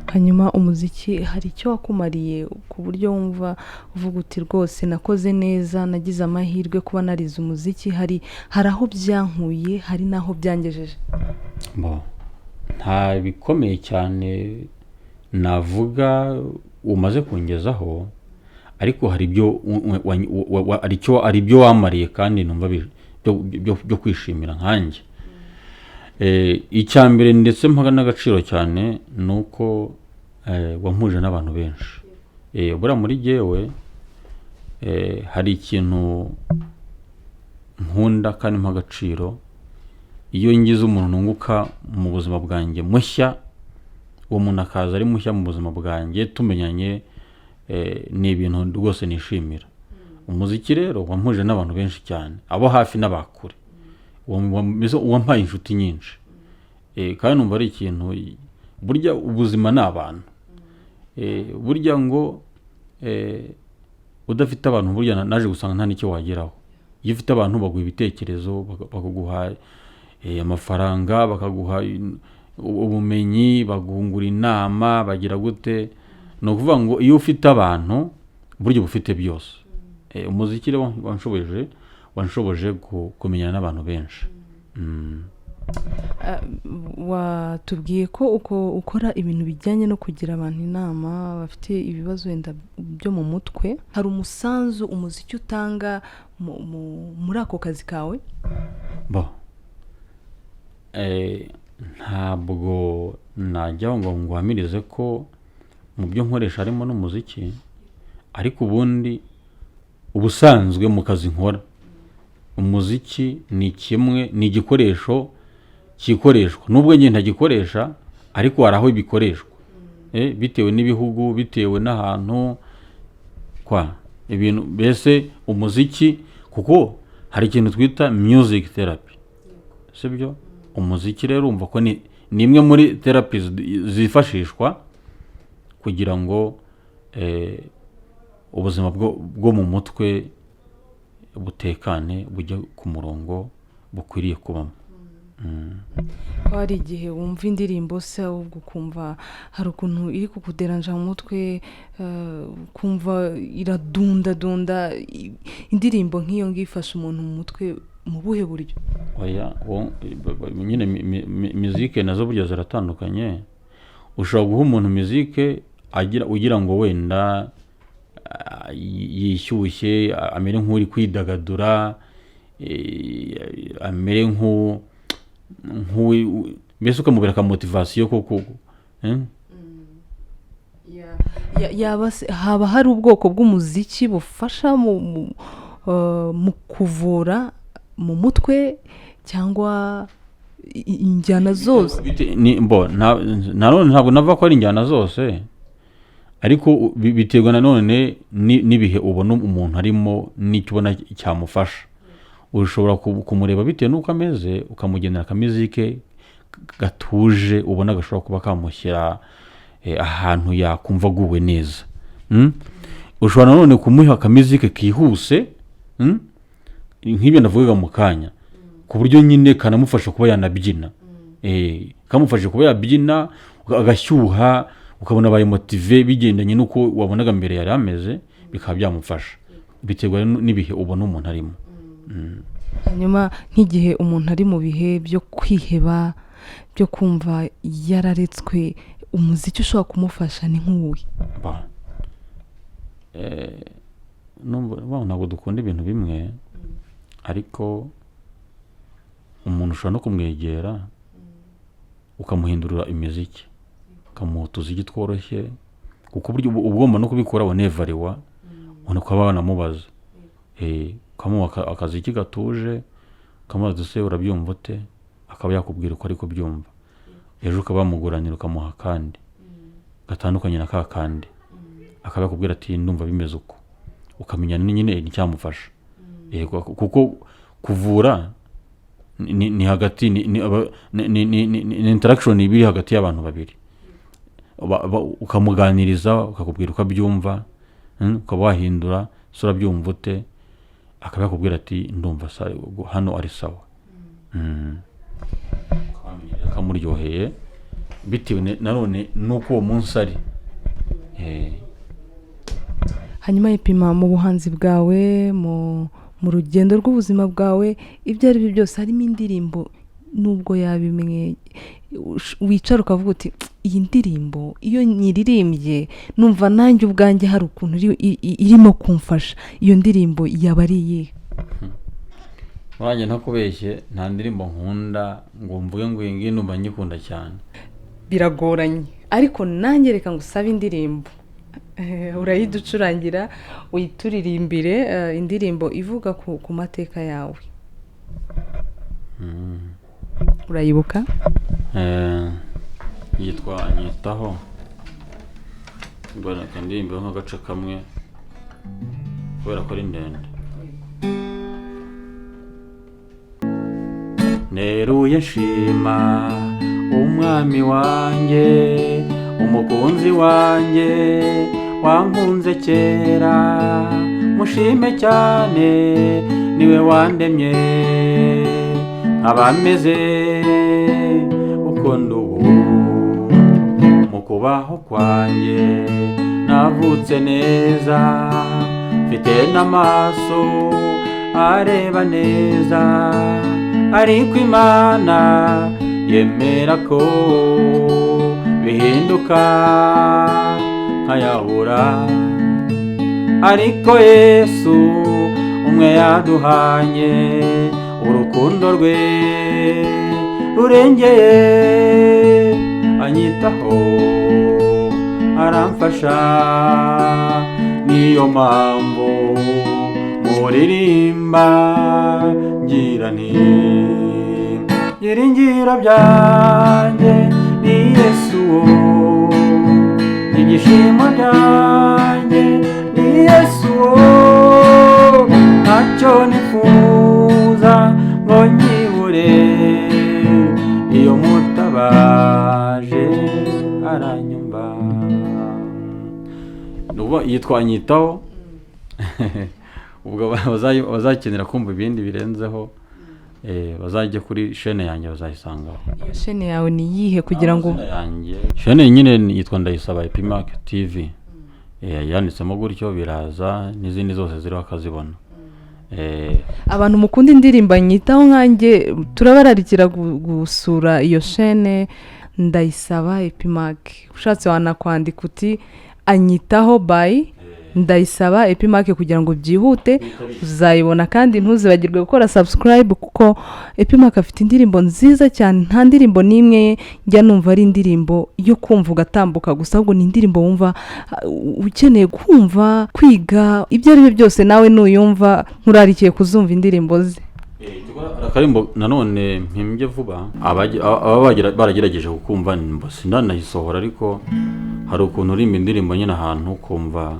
Hanyuma umuziki hari icyo wakumariye ku buryo wumva uvuga uti rwose nakoze neza, nagize amahirwe kuba narize umuziki? Hari aho byankuye, hari n'aho byangejeje? Nta bikomeye cyane navuga umaze kungezaho, ariko hari ibyo wamariye kandi numva byo kwishimira nkanjye. Icya mbere ndetse mpaga n'agaciro cyane nuko wampuje n'abantu benshi. Buriya muri jyewe hari ikintu nkunda kandi mpa agaciro. Iyo ngize umuntu nunguka mu buzima bwanjye mushya, uwo muntu akaza ari mushya mu buzima bwanjye, tumenyanye, ni ibintu rwose nishimira. Umuziki rero wampuje n'abantu benshi cyane, abo hafi n'abakure, wampaye inshuti nyinshi. Kandi numva ari ikintu, burya ubuzima ni abantu. Burya ngo udafite abantu, burya naje gusanga nta n'icyo wageraho. Iyo ufite abantu baguha ibitekerezo, bakaguha amafaranga, bakaguha ubumenyi, bagungura inama, bagira gute. Ni ukuvuga ngo iyo ufite abantu burya bufite byose. Umuziki rero wanshoboje kumenyana n'abantu benshi. Watubwiye ko ukora ibintu bijyanye no kugira abantu inama bafite ibibazo wenda byo mu mutwe. Hari umusanzu umuziki utanga muri ako kazi kawe? Ntabwo najya ngo nguhamirize ko mu byo nkoresha harimo n'umuziki, ariko ubundi ubusanzwe mu kazi nkora, umuziki ni kimwe, ni igikoresho kikoreshwa. Nubwo njye ntagikoresha, ariko hari aho bikoreshwa, bitewe n'ibihugu, bitewe n'ahantu, ibintu mbese umuziki, kuko hari ikintu twita music therapy, sibyo? Umuziki rero umva ko ni imwe muri therapy zifashishwa kugira ngo ubuzima bwo mu mutwe butekane, bujye ku murongo bukwiriye kubamo. Hari igihe wumva indirimbo se ahubwo ukumva hari ukuntu iri kukuderanja mu mutwe, kumva iradunda indirimbo nk'iyo ngiyo ifasha umuntu mu mutwe mu buhe buryo? oya nyine muzike nazo burya ziratandukanye. Ushobora guha umuntu muzike ugira ngo wenda yishyushye amere nk'uri kwidagadura, amere mbese ukamubera ka motivasiyo koko. Haba hari ubwoko bw'umuziki bufasha mu kuvura mu mutwe cyangwa injyana zose? Ntabwo navuga ko ari injyana zose, ariko biterwa nanone n'ibihe ubona umuntu arimo n'icyo ubona cyamufasha. Ushobora kumureba bitewe n'uko ameze, ukamugenera akamizike gatuje ubona gashobora kuba kamushyira ahantu yakumva aguwe neza. Ushobora nanone kumuha akamizike kihuse, nk'ibyo navugaga mu kanya, ku buryo nyine kanamufasha kuba yanabyina. Kamufasha kuba yabyina agashyuha, ukabona abaye motive bigendanye n'uko wabonaga mbere yari ameze, bikaba byamufasha. Biterwa n'ibihe ubona umuntu arimo. Hanyuma nk'igihe umuntu ari mu bihe byo kwiheba, byo kumva yararetswe, umuziki ushobora kumufasha ni nk'uwe? Ntabwo dukunda ibintu bimwe, ariko umuntu ushobora no kumwegera ukamuhindurira imiziki, ukamuha utuziki tworoshye, kuko uburyo ugomba no kubikora wanevariwa, ubona ko aba wanamubaza. Ukamuha akaziki gatuje, ukamubaza se urabyumva ute, akaba yakubwira uko ari kubyumva. Ejo ukaba wamuguranira ukamuha kandi gatandukanye na ka kandi, akaba yakubwira ati ndumva bimeze uko, ukamenya nyine n'icyamufasha. Kuko kuvura ni hagati ni interaction ibiri hagati y'abantu babiri. Ukamuganiriza, ukakubwira uko abyumva, ukaba wahindura sura byumva ute, akaba yakubwira ati ndumva hano ari sawa. Akamuryoheye bitewe nanone nuko uwo munsi ari. Hanyuma ipima mu buhanzi bwawe, mu rugendo rw'ubuzima bwawe, ibyo ari byo byose, harimo indirimbo nubwo yabimwe wicara ukavuga uti iyi ndirimbo iyo nyiririmbye numva nanjye ubwanjye hari ukuntu irimo kumfasha, iyo ndirimbo yaba ari iyihe? Wanjye ntakubeshye, nta ndirimbo nkunda ngo mvuge ngo iyi ngiyi numva nyikunda cyane. Biragoranye, ariko nanjye reka ngusabe indirimbo urayiducurangira, uyituririmbire, indirimbo ivuga ku mateka yawe. Urayibuka? Yitwa Nyitaho. Mbona indirimbo nk'agace kamwe kubera ko ari ndende. Neruye nshima umwami wanjye, umukunzi wanjye wankunze kera, mushime cyane niwe wandemye, abameze uko ndubu mu kubaho kwanjye, navutse neza mfite n'amaso areba neza, ariko Imana yemera ko bihinduka nkayabura, ariko Yesu umwe yaduhanye, urukundo rwe rurengeye, anyitaho aramfasha, niyo mpamvu muririmba ngira nti byiringiro byanjye ni Yesu, ibyishimo byanjye ni Yesu, ntacyo nifuza ngo nyibure, iyo mutabaje aranyumva. Nuba yitwa Nyitaho. Ubwo bazakenera kumva ibindi birenzeho, bazajya kuri chaîne yanjye bazayisangaho. Iyo chaîne yawe ni yihe kugira ngo? Chaîne nyine yitwa Ndayisaba EPIMAQUE TV. Yanditsemo gutyo biraza, n'izindi zose ziriho akazibona. abantu mukunda indirimbo nyitaho nkanjye turabararikira gusura iyo chaîne ndayisaba EPIMAQUE ushatse wanakwandika uti anyitaho by ndayisaba EPIMAQUE kugira ngo byihute uzayibona kandi ntuzibagirwe gukora subscribe kuko EPIMAQUE afite indirimbo nziza cyane nta ndirimbo nimwe njya numva ari indirimbo yo kumva ugatambuka gusa ahubwo ni indirimbo wumva ukeneye kumva kwiga ibyo ari byo byose nawe nuyumva nkurarikiye kuzumva indirimbo ze akarimbo nanone mpimbye vuba baragerageje kukumva nimba sinanayisohora ariko hari ukuntu urimba indirimbo nyine ahantu kumva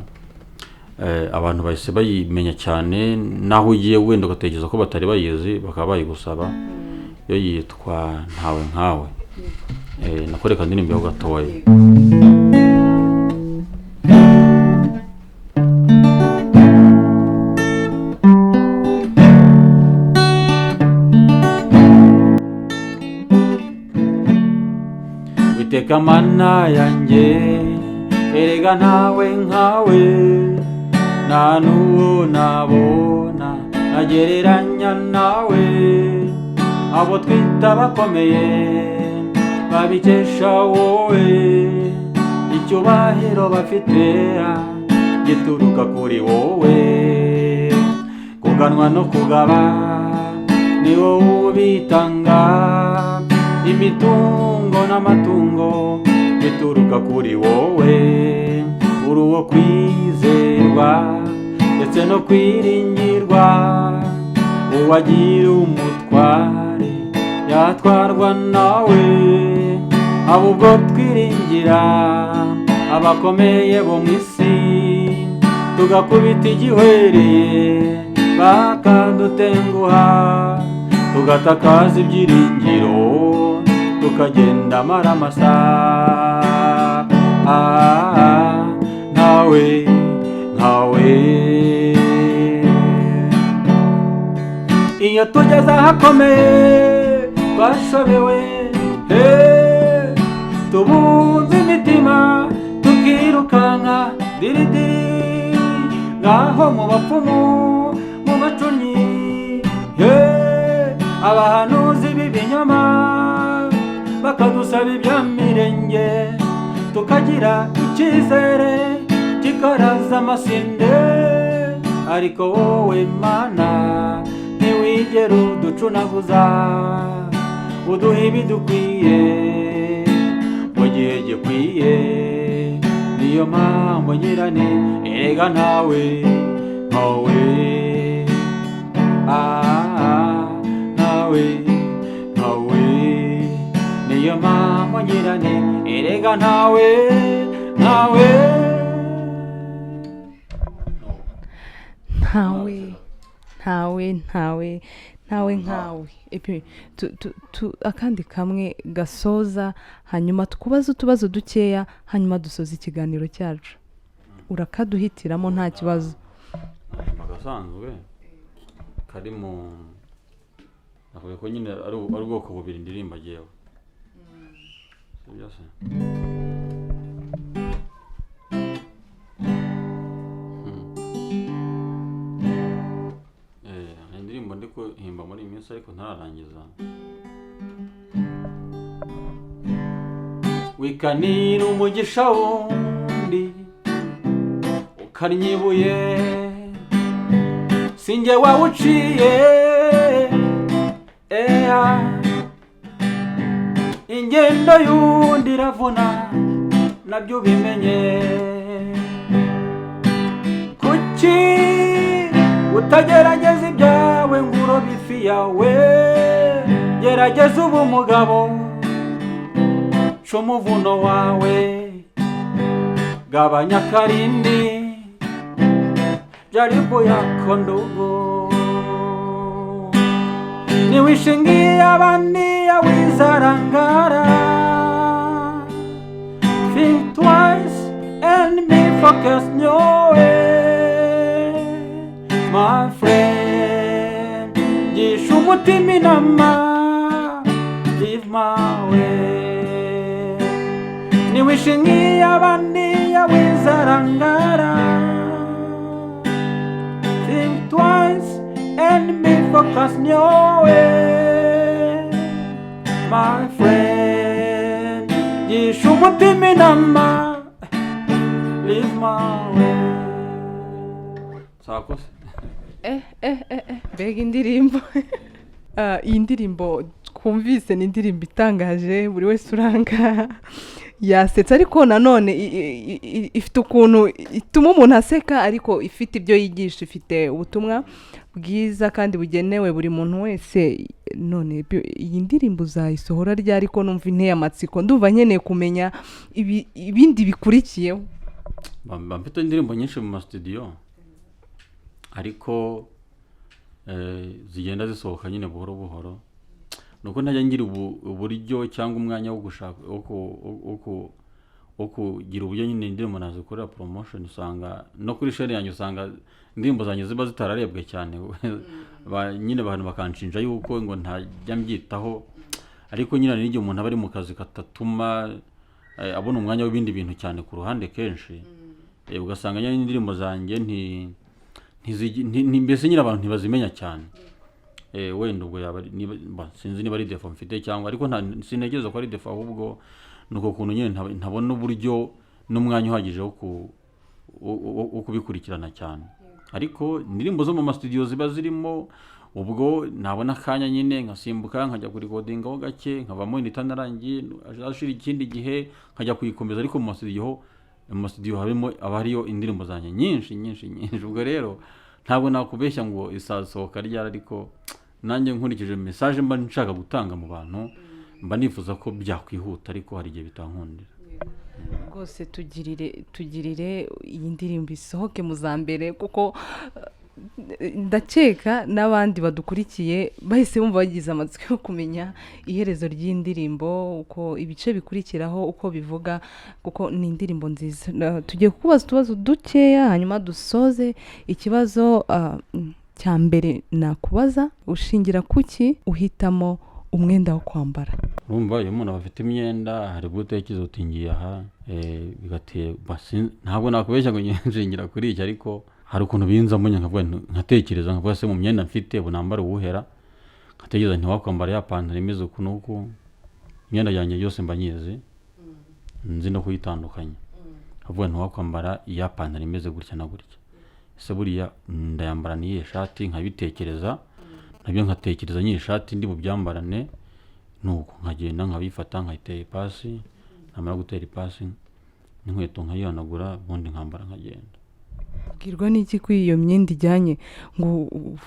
abantu bahise bayimenya cyane naho ugiye wenda ugatekereza ko batari bayizi bakaba bayigusaba yo yitwa ntawe nkawe nakoreka indirimbo yo gatoya Witeka mana yanjye erega ntawe nkawe nta n'uwo nabona nagereranya nawe abo twita bakomeye babikesha wowe icyubahiro bafite gituruka kuri wowe kuganwa no kugaba ni wowe ubitanga imitungo n'amatungo bituruka kuri wowe uri uwo kwizerwa ndetse no kwiringirwa uwagira umutware yatwarwa nawe abo ubwo twiringira abakomeye bo mu isi tugakubita igihwereye bakadutenguha tugatakaza ibyiringiro tukagenda amaramasa ntawe nkawe iyo tugeze ahakomeye twashobewe tubunze imitima tukirukanka diridiri ngaho mu bapfumu mu bacunyi abahanuzi b'ibinyoma bakadusaba ibyamirenge tukagira icyizere kikaraza amasinde ariko wowe mana ntiwigera uducunaguza uduha ibidukwiye mu gihe gikwiye niyo mpamvu nyirane erega ntawe ntawe ntawe ntawe niyo mpamvu nyirane erega ntawe ntawe ntawe nkawe akandi kamwe gasoza hanyuma tukubaza utubazo dukeya hanyuma dusoza ikiganiro cyacu urakaduhitiramo nta kibazo agasanzwe kari mu navuga ko nyine ari ubwoko bubiri ndirimba jewe byose indirimbo ndiko himba muri iminsi ariko ntararangiza wikanira umugisha wundi ukanyibuye sinjye wawuciye ingendo y'undi iravuna nabyo bimenye kuki utagerageza ibyawe ngo urobe ifi yawe gerageza uba umugabo ca umuvuno wawe gabanya akarindi byaribwo yako ndugu niwishingiye abandi yawizarangara think twice and be focused nyowe my friend gisha umutima inama live my way niwishingiye abandi yawizarangara think twice focus nyowe my friend gisha umutima inama live my way sakose mbega indirimbo iyi ndirimbo twumvise ni indirimbo itangaje buri wese uranga yasetse ariko nanone ifite ukuntu ituma umuntu aseka ariko ifite ibyo yigisha ifite ubutumwa bwiza kandi bugenewe buri muntu wese none iyi ndirimbo uzayisohora ryari ariko numva inteye amatsiko ndumva nkeneye kumenya ibindi bikurikiyeho mfite indirimbo nyinshi mu studio ariko zigenda zisohoka nyine buhoro buhoro nuko ntajya ngira uburyo cyangwa umwanya wo gushaka wo kugira uburyo nyine indirimbo nazikorera promotion usanga no kuri share yanjye usanga indirimbo zanjye ziba zitararebwe cyane nyine abantu bakanshinja yuko ngo ntajya mbyitaho ariko nyine n'igihe umuntu aba ari mu kazi katatuma abona umwanya w'ibindi bintu cyane ku ruhande kenshi ugasanga nyine indirimbo zanjye mbese nyine abantu ntibazimenya cyane wenda ubwo yaba sinzi niba ari defo mfite cyangwa ariko sintekereza ko ari defo ahubwo nuko kuntu nyine ntabona uburyo n'umwanya uhagije wo kubikurikirana cyane ariko indirimbo zo mu studio ziba zirimo ubwo nabona akanya nyine nkasimbuka nkajya kurikodingaho gake nkavamo inita narangiye ashira ikindi gihe nkajya kuyikomeza ariko mu studio aba hariyo indirimbo zanjye nyinshi ubwo rero ntabwo nakubeshya ngo isasohoka ryari ariko nanjye nkurikije message mba nshaka gutanga mu bantu mba nifuza ko byakwihuta ariko hari igihe bitankundira rwose tugirire iyi ndirimbo isohoke mu za mbere kuko ndakeka n'abandi badukurikiye bahise bumva bagize amatsiko yo kumenya iherezo ry'indirimbo uko ibice bikurikiraho uko bivuga kuko ni indirimbo nziza tugiye kukubaza utubazo dukeya hanyuma dusoze ikibazo cya mbere nakubaza ushingira kuki uhitamo umwenda wo kwambara urumva iyo umuntu afite imyenda hari gutekereza utingiye aha bigateye ntabwo nakubeshya ngo nshingira kuri iki ariko hari ukuntu binzamo nkatekereza nkavuga se mu myenda mfite ubu nambara uwuhera nkatekereza ntiwakwambara ya pantaro imeze uku n'uku imyenda yanjye yose mba nyizi nzi no kuyitandukanya nkavuga ntiwakwambara iya pantaro imeze gutya na gutya ese buriya ndayambara n'iyi shati nkabitekereza nabyo nkatekereza n'iyi shati ndi bubyambarane nuko nkagenda nkabifata nkayitera ipasi namara gutera ipasi n'inkweto nkayihanagura ubundi nkambara nkagenda bwirwa n'iki ko iyo myenda ijyanye ngo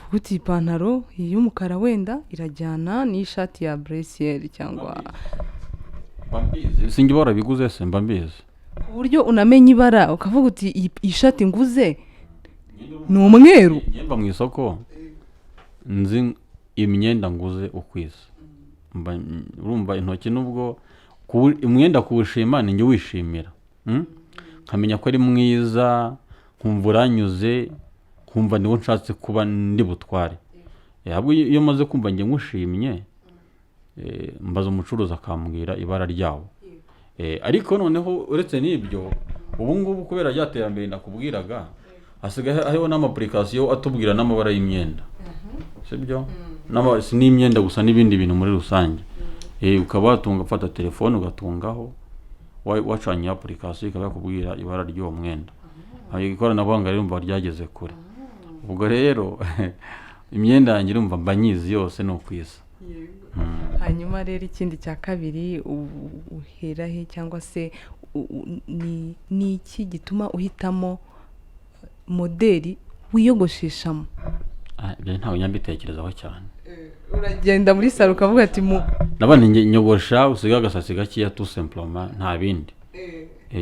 ufite ipantaro y'umukara wenda irajyana n'ishati ya brasier cyangwa sinjye barabiguze se mba mbizi ku buryo unamenya ibara ukavuga uti iyi shati nguze ni umweru mba mu isoko nzi imyenda nguze ukwisa urumva intoki nubwo umwenda kuwushima ni njye wishimira nkamenya ko ari mwiza nkumva uranyuze nkumva niwo nshatse kuba ndi butware ahubwo iyo maze kumva njye nkushimye mbaza umucuruzi akambwira ibara ryawo ariko noneho uretse n'ibyo ubu ngubu kubera ryaterambere nakubwiraga hasigaye hariho n'amapurikasiyo atubwira n'amabara y'imyenda sibyo si n'imyenda gusa n'ibindi bintu muri rusange ukaba watunga ufata telefone ugatungaho wacanye apurikasiyo ikaba yakubwira ibara ry'uwo mwenda ikoranabuhanga rero mba ryageze kure ubwo rero imyenda yanjye urumva mba nyizi yose ni ukwisa hanyuma rero ikindi cya kabiri uhera he cyangwa se ni iki gituma uhitamo modeli wiyogosheshamo ibyo ntabwo nyambitekerezaho cyane uragenda muri salo ukavuga ati nabone nyogosha usiga agasatsi gakeya tout simplement nta bindi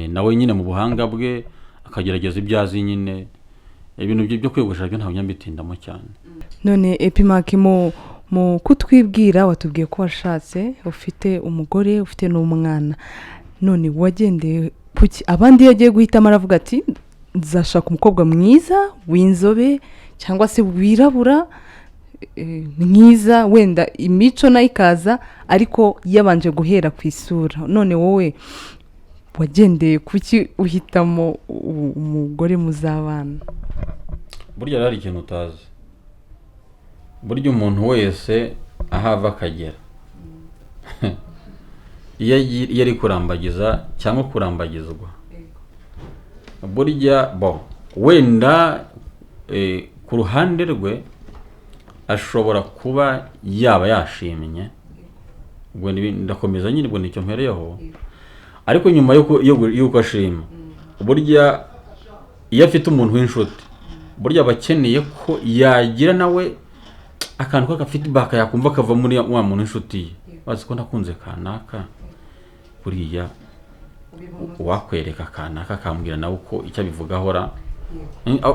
nawe nyine mu buhanga bwe akagerageza ibyo azi nyine ibintu byo kwiyogosha byo ntabwo nyambitindamo cyane none EPIMAQUE mu kutwibwira watubwiye ko washatse ufite umugore ufite n'umwana none wagendeye kuki abandi iyo agiye guhitamo aravuga ati nzashaka umukobwa mwiza w'inzobe cyangwa se wirabura mwiza wenda imico nayo ikaza ariko yabanje guhera ku isura none wowe wagendeye kuki uhitamo umugore muzabana burya hari ikintu utazi burya umuntu wese ahava akagera iyo ari kurambagiza cyangwa kurambagizwa, burya wenda ku ruhande rwe ashobora kuba yaba yashimye, ubwo ndakomeza nyine, ubwo nicyo mpereyeho. Ariko nyuma y'uko ashima, burya iyo afite umuntu w'inshuti, burya aba akeneye ko yagira nawe akantu k'agafeedback yakumva kava muri wa muntu w'inshuti ye, bazi ko nakunze kanaka, buriya wakwereka kanaka akambwira nawe uko icyo abivugaho ra,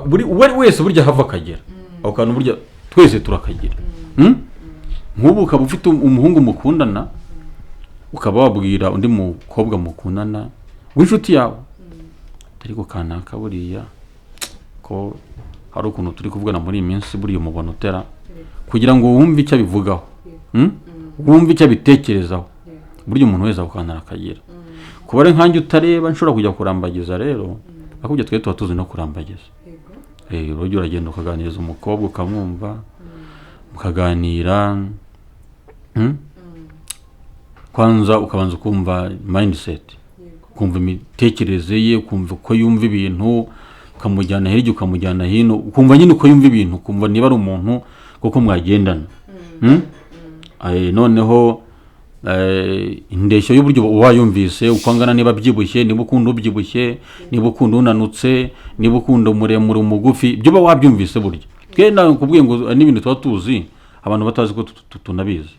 buri wese burya hava akagera, ako kantu burya twese turakagira. Nk'ubu ukaba ufite umuhungu mukundana, ukaba wabwira undi mukobwa mukundana w'inshuti yawe, ariko kanaka buriya ko hari ukuntu turi kuvugana muri iyi minsi, buriya umubona utera, kugira ngo wumve icyo abivugaho, wumve icyo abitekerezaho, burya umuntu wese akana akagira. Kuba ari nkanjye utareba nshobora kujya kurambagiza rero, akubye twe tuba tuzi no kurambagiza. Urujya uragenda ukaganiriza umukobwa ukamwumva, mukaganira, kwanza ukabanza ukumva mindset, ukumva imitekerereze ye, ukumva uko yumva ibintu, ukamujyana hirya ukamujyana hino, ukumva nyine uko yumva ibintu, ukumva niba ari umuntu kuko mwagendana. Noneho indeshyo y'uburyo wayumvise, ukangana niba byibushye, niba ukunda ubyibushye, niba ukunda unanutse, niba ukunda muremure umugufi, ibyo ba wabyumvise burya. Twe nawe kubwiye ngo n'ibintu tuba tuzi, abantu batazi ko tunabizi.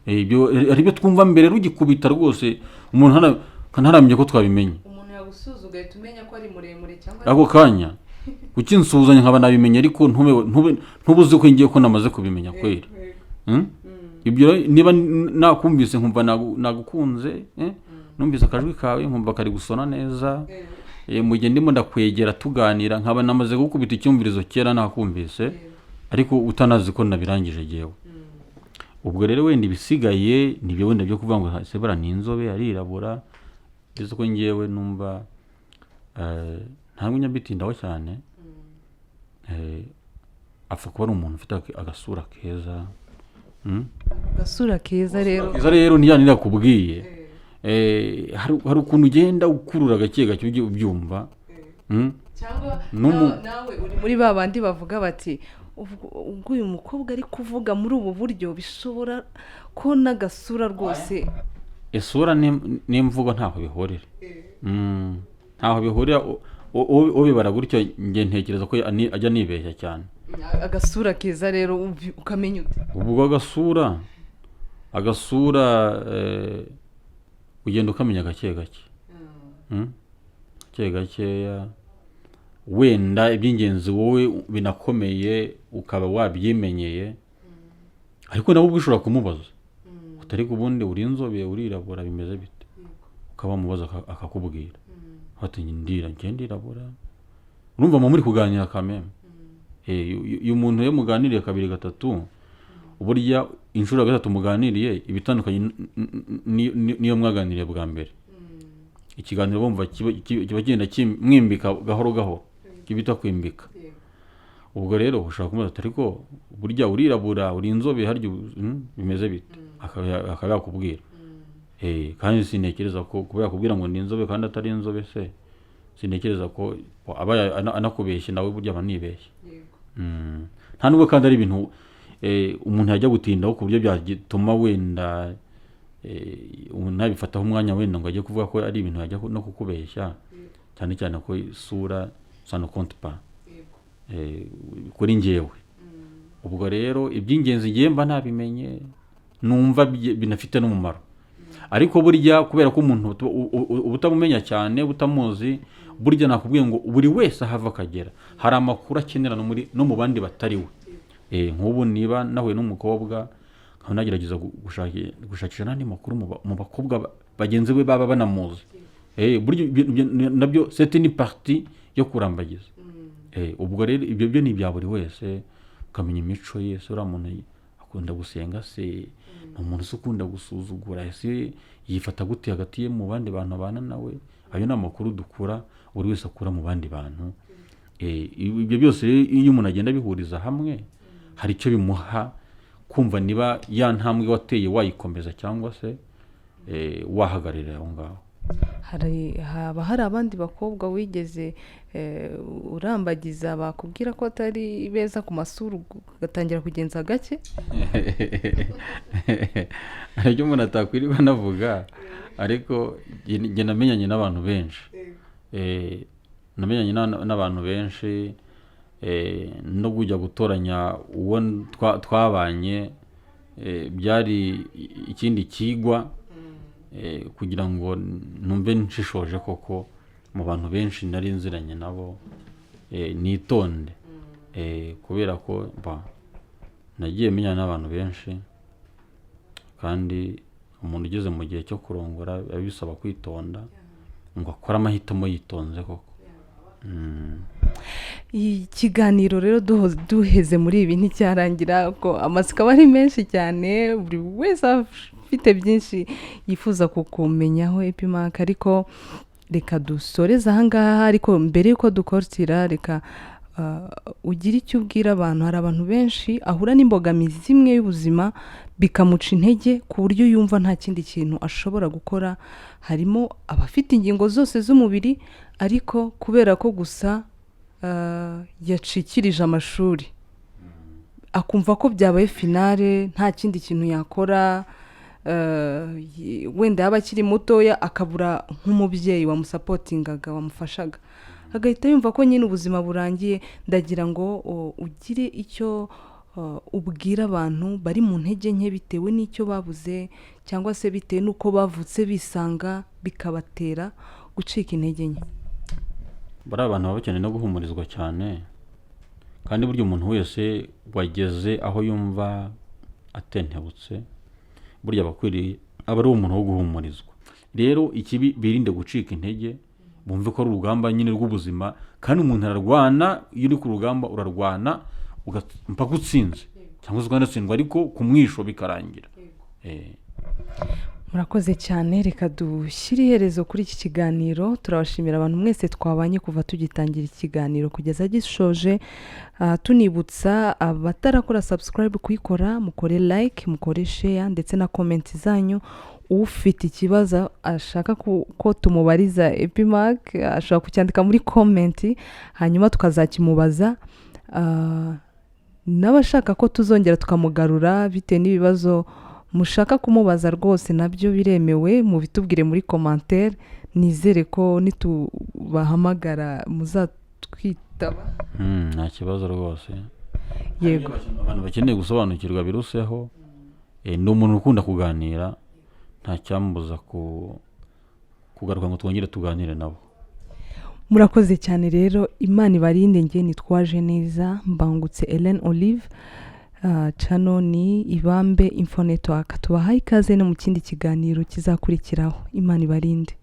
Ibyo ari byo twumva mbere rugikubita rwose, umuntu ntaramenya ko twabimenye. Umuntu yagusuza ugahita umenya ko ari muremure cyangwa ako kanya ukinsuzanya nkaba nabimenye, ariko ntubuze ko ngiye ko namaze kubimenya kwera. Ibyo niba nakumvise nkumva nagukunze, numvise akajwi kawe nkumva kari gusona neza, mu gihe ndimo ndakwegera tuganira nkaba namaze gukubita icyumvirizo kera nakumvise, ariko utanazi ko nabirangije jewe. Ubwo rero wenda ibisigaye nibyo wenda byo kuvuga ngo sebara ni inzobe arirabura, bizo ko ngewe numva ntabwo nyabitindaho cyane. Apfa kuba ari umuntu ufite agasura keza. Gasura keza rero. Keza rero ntiyanira kubwiye. Hari ukuntu ugenda ukurura gake gake ubyumva. Cyangwa nawe uri muri babandi bavuga bati ubwo uyu mukobwa ari kuvuga muri ubu buryo bishobora ko nagasura rwose. Isura n'imvugo ntaho bihorera. Ntaho bihorera, ubibara gutyo nge ntekereza ko ajya nibeshya cyane. Agasura keza rero ukamenya ute? Ubwo agasura ugenda ukamenya gake gake. Gake gakeya, wenda iby'ingenzi wowe binakomeye ukaba wabyimenyeye, ariko nabo bishobora kumubaza utari kubundi uri inzobe urirabura bimeze bite, ukaba mubaza akakubwira ati ndira ngendirabura. Urumva muri kuganira kameme, uyu muntu yo muganiriye kabiri gatatu, uburya inshuro gatatu muganiriye ibitandukanye niyo mwaganiriye bwa mbere. Ikiganiro bumva kiba genda kimwimbika gahoro gahoro, kibita kwimbika. Ubwo rero ushaka kumubaza ariko burya urirabura uri inzobe haryo bimeze bite, akaba yakubwira. Kandi sinekereza ko kuba yakubwira ngo ni inzobe kandi atari inzobe se, sinekereza ko aba anakubeshye nawe burya abanibeshye. Nta nubwo kandi ari ibintu umuntu yajya gutindaho ku buryo byatuma wenda nabifataho umwanya wenda ngo ajye kuvuga ko ari ibintu yajya no kukubeshya, cyane cyane ko isura ça ne compte pas kuri njyewe. Ubwo rero iby'ingenzi ngiye mba nabimenye, numva binafite n'umumaro. Ariko burya kubera ko umuntu ubutamumenya cyane butamuzi, burya nakubwiye ngo buri wese ahava akagera hari amakuru akenera no mu bandi batari we. Nk'ubu niba nahuye n'umukobwa nkaba nagerageza gushakisha n'andi makuru mu bakobwa bagenzi be baba banamuzi, burya nabyo c'est une partie yo kurambagiza. Ubwo rero ibyo byo ni ibya buri wese, ukamenya imico ye, uriya muntu akunda gusenga se, ni umuntu ukunda gusuzugura ese yifata gute hagati ye mu bandi bantu abana nawe. Ayo ni amakuru dukura, buri wese akura mu bandi bantu. Ibyo byose iyo umuntu agenda bihuriza hamwe hari icyo bimuha kumva niba ya ntambwe wateye wayikomeza cyangwa se wahagararira aho ngaho. haba hari abandi bakobwa wigeze urambagiza bakubwira ko atari beza ku masura ugatangira kugenza gake? hari ibyo umuntu atakwiriwe anavuga, ariko njye namenyanye n'abantu benshi, namenyanye n'abantu benshi, no kujya gutoranya uwo twabanye byari ikindi kigwa, kugira ngo numve nshishoje koko mu bantu benshi nari nziranye nabo nitonde, kubera ko nagiye menyana n'abantu benshi, kandi umuntu ugeze mu gihe cyo kurongora biba bisaba kwitonda ngo akore amahitamo yitonze koko. Ikiganiro rero duheze muri ibi nticyarangira, ko amatsiko aba ari menshi cyane, buri wese afite byinshi yifuza kukumenyaho EPIMAQUE, ariko reka dusoreze ahangaha. Ariko mbere yuko dukortira, reka ugira icyo ubwira abantu. Hari abantu benshi ahura n'imbogamizi zimwe y'ubuzima bikamuca intege ku buryo yumva nta kindi kintu ashobora gukora. Harimo abafite ingingo zose z'umubiri, ariko kubera ko gusa yacikirije amashuri akumva ko byabaye finale, nta kindi kintu yakora, wenda yaba akiri mutoya akabura nk'umubyeyi wamusapotingaga, wamufashaga, agahita yumva ko nyine ubuzima burangiye. Ndagira ngo ugire icyo ubwira abantu bari mu ntege nke bitewe n'icyo babuze, cyangwa se bitewe n'uko bavutse bisanga bikabatera gucika intege nke. Bari abantu baba bakeneye no guhumurizwa cyane, kandi burya umuntu wese wageze aho yumva atentebutse, burya aba ari umuntu wo guhumurizwa. Rero ikibi birinde gucika intege, bumve ko ari urugamba nyine rw'ubuzima, kandi umuntu ararwana. Iyo uri ku rugamba urarwana mpaka utsinze, cyangwa se ukanatsindwa, ariko ku mwisho bikarangira. Murakoze cyane, reka dushyire iherezo kuri iki kiganiro. Turabashimira abantu mwese twabanye kuva tugitangira ikiganiro kugeza gishoje. Tunibutsa abatarakora subscribe kuyikora, mukore like, mukore share ndetse na comment zanyu. Ufite ikibazo ashaka ko tumubariza EPIMAQUE ashobora kucyandika muri comment, hanyuma tukazakimubaza. N'abashaka ko tuzongera tukamugarura bitewe n'ibibazo mushaka kumubaza, rwose nabyo biremewe, mubitubwire muri commentaire. Nizere ko nitubahamagara muzatwitaba. Nta kibazo rwose. Yego, abantu bakeneye gusobanukirwa biruseho, ni umuntu ukunda kuganira, nta cyambuza kugaruka ngo twongere tuganire nabo. murakoze cyane rero. Imana ibarinde. Njye nitwaje neza Mbangutse Hélène Olive. Channel ni IBAMBE INF NETWORK. Tubahaye ikaze no mu kindi kiganiro kizakurikiraho. Imana ibarinde.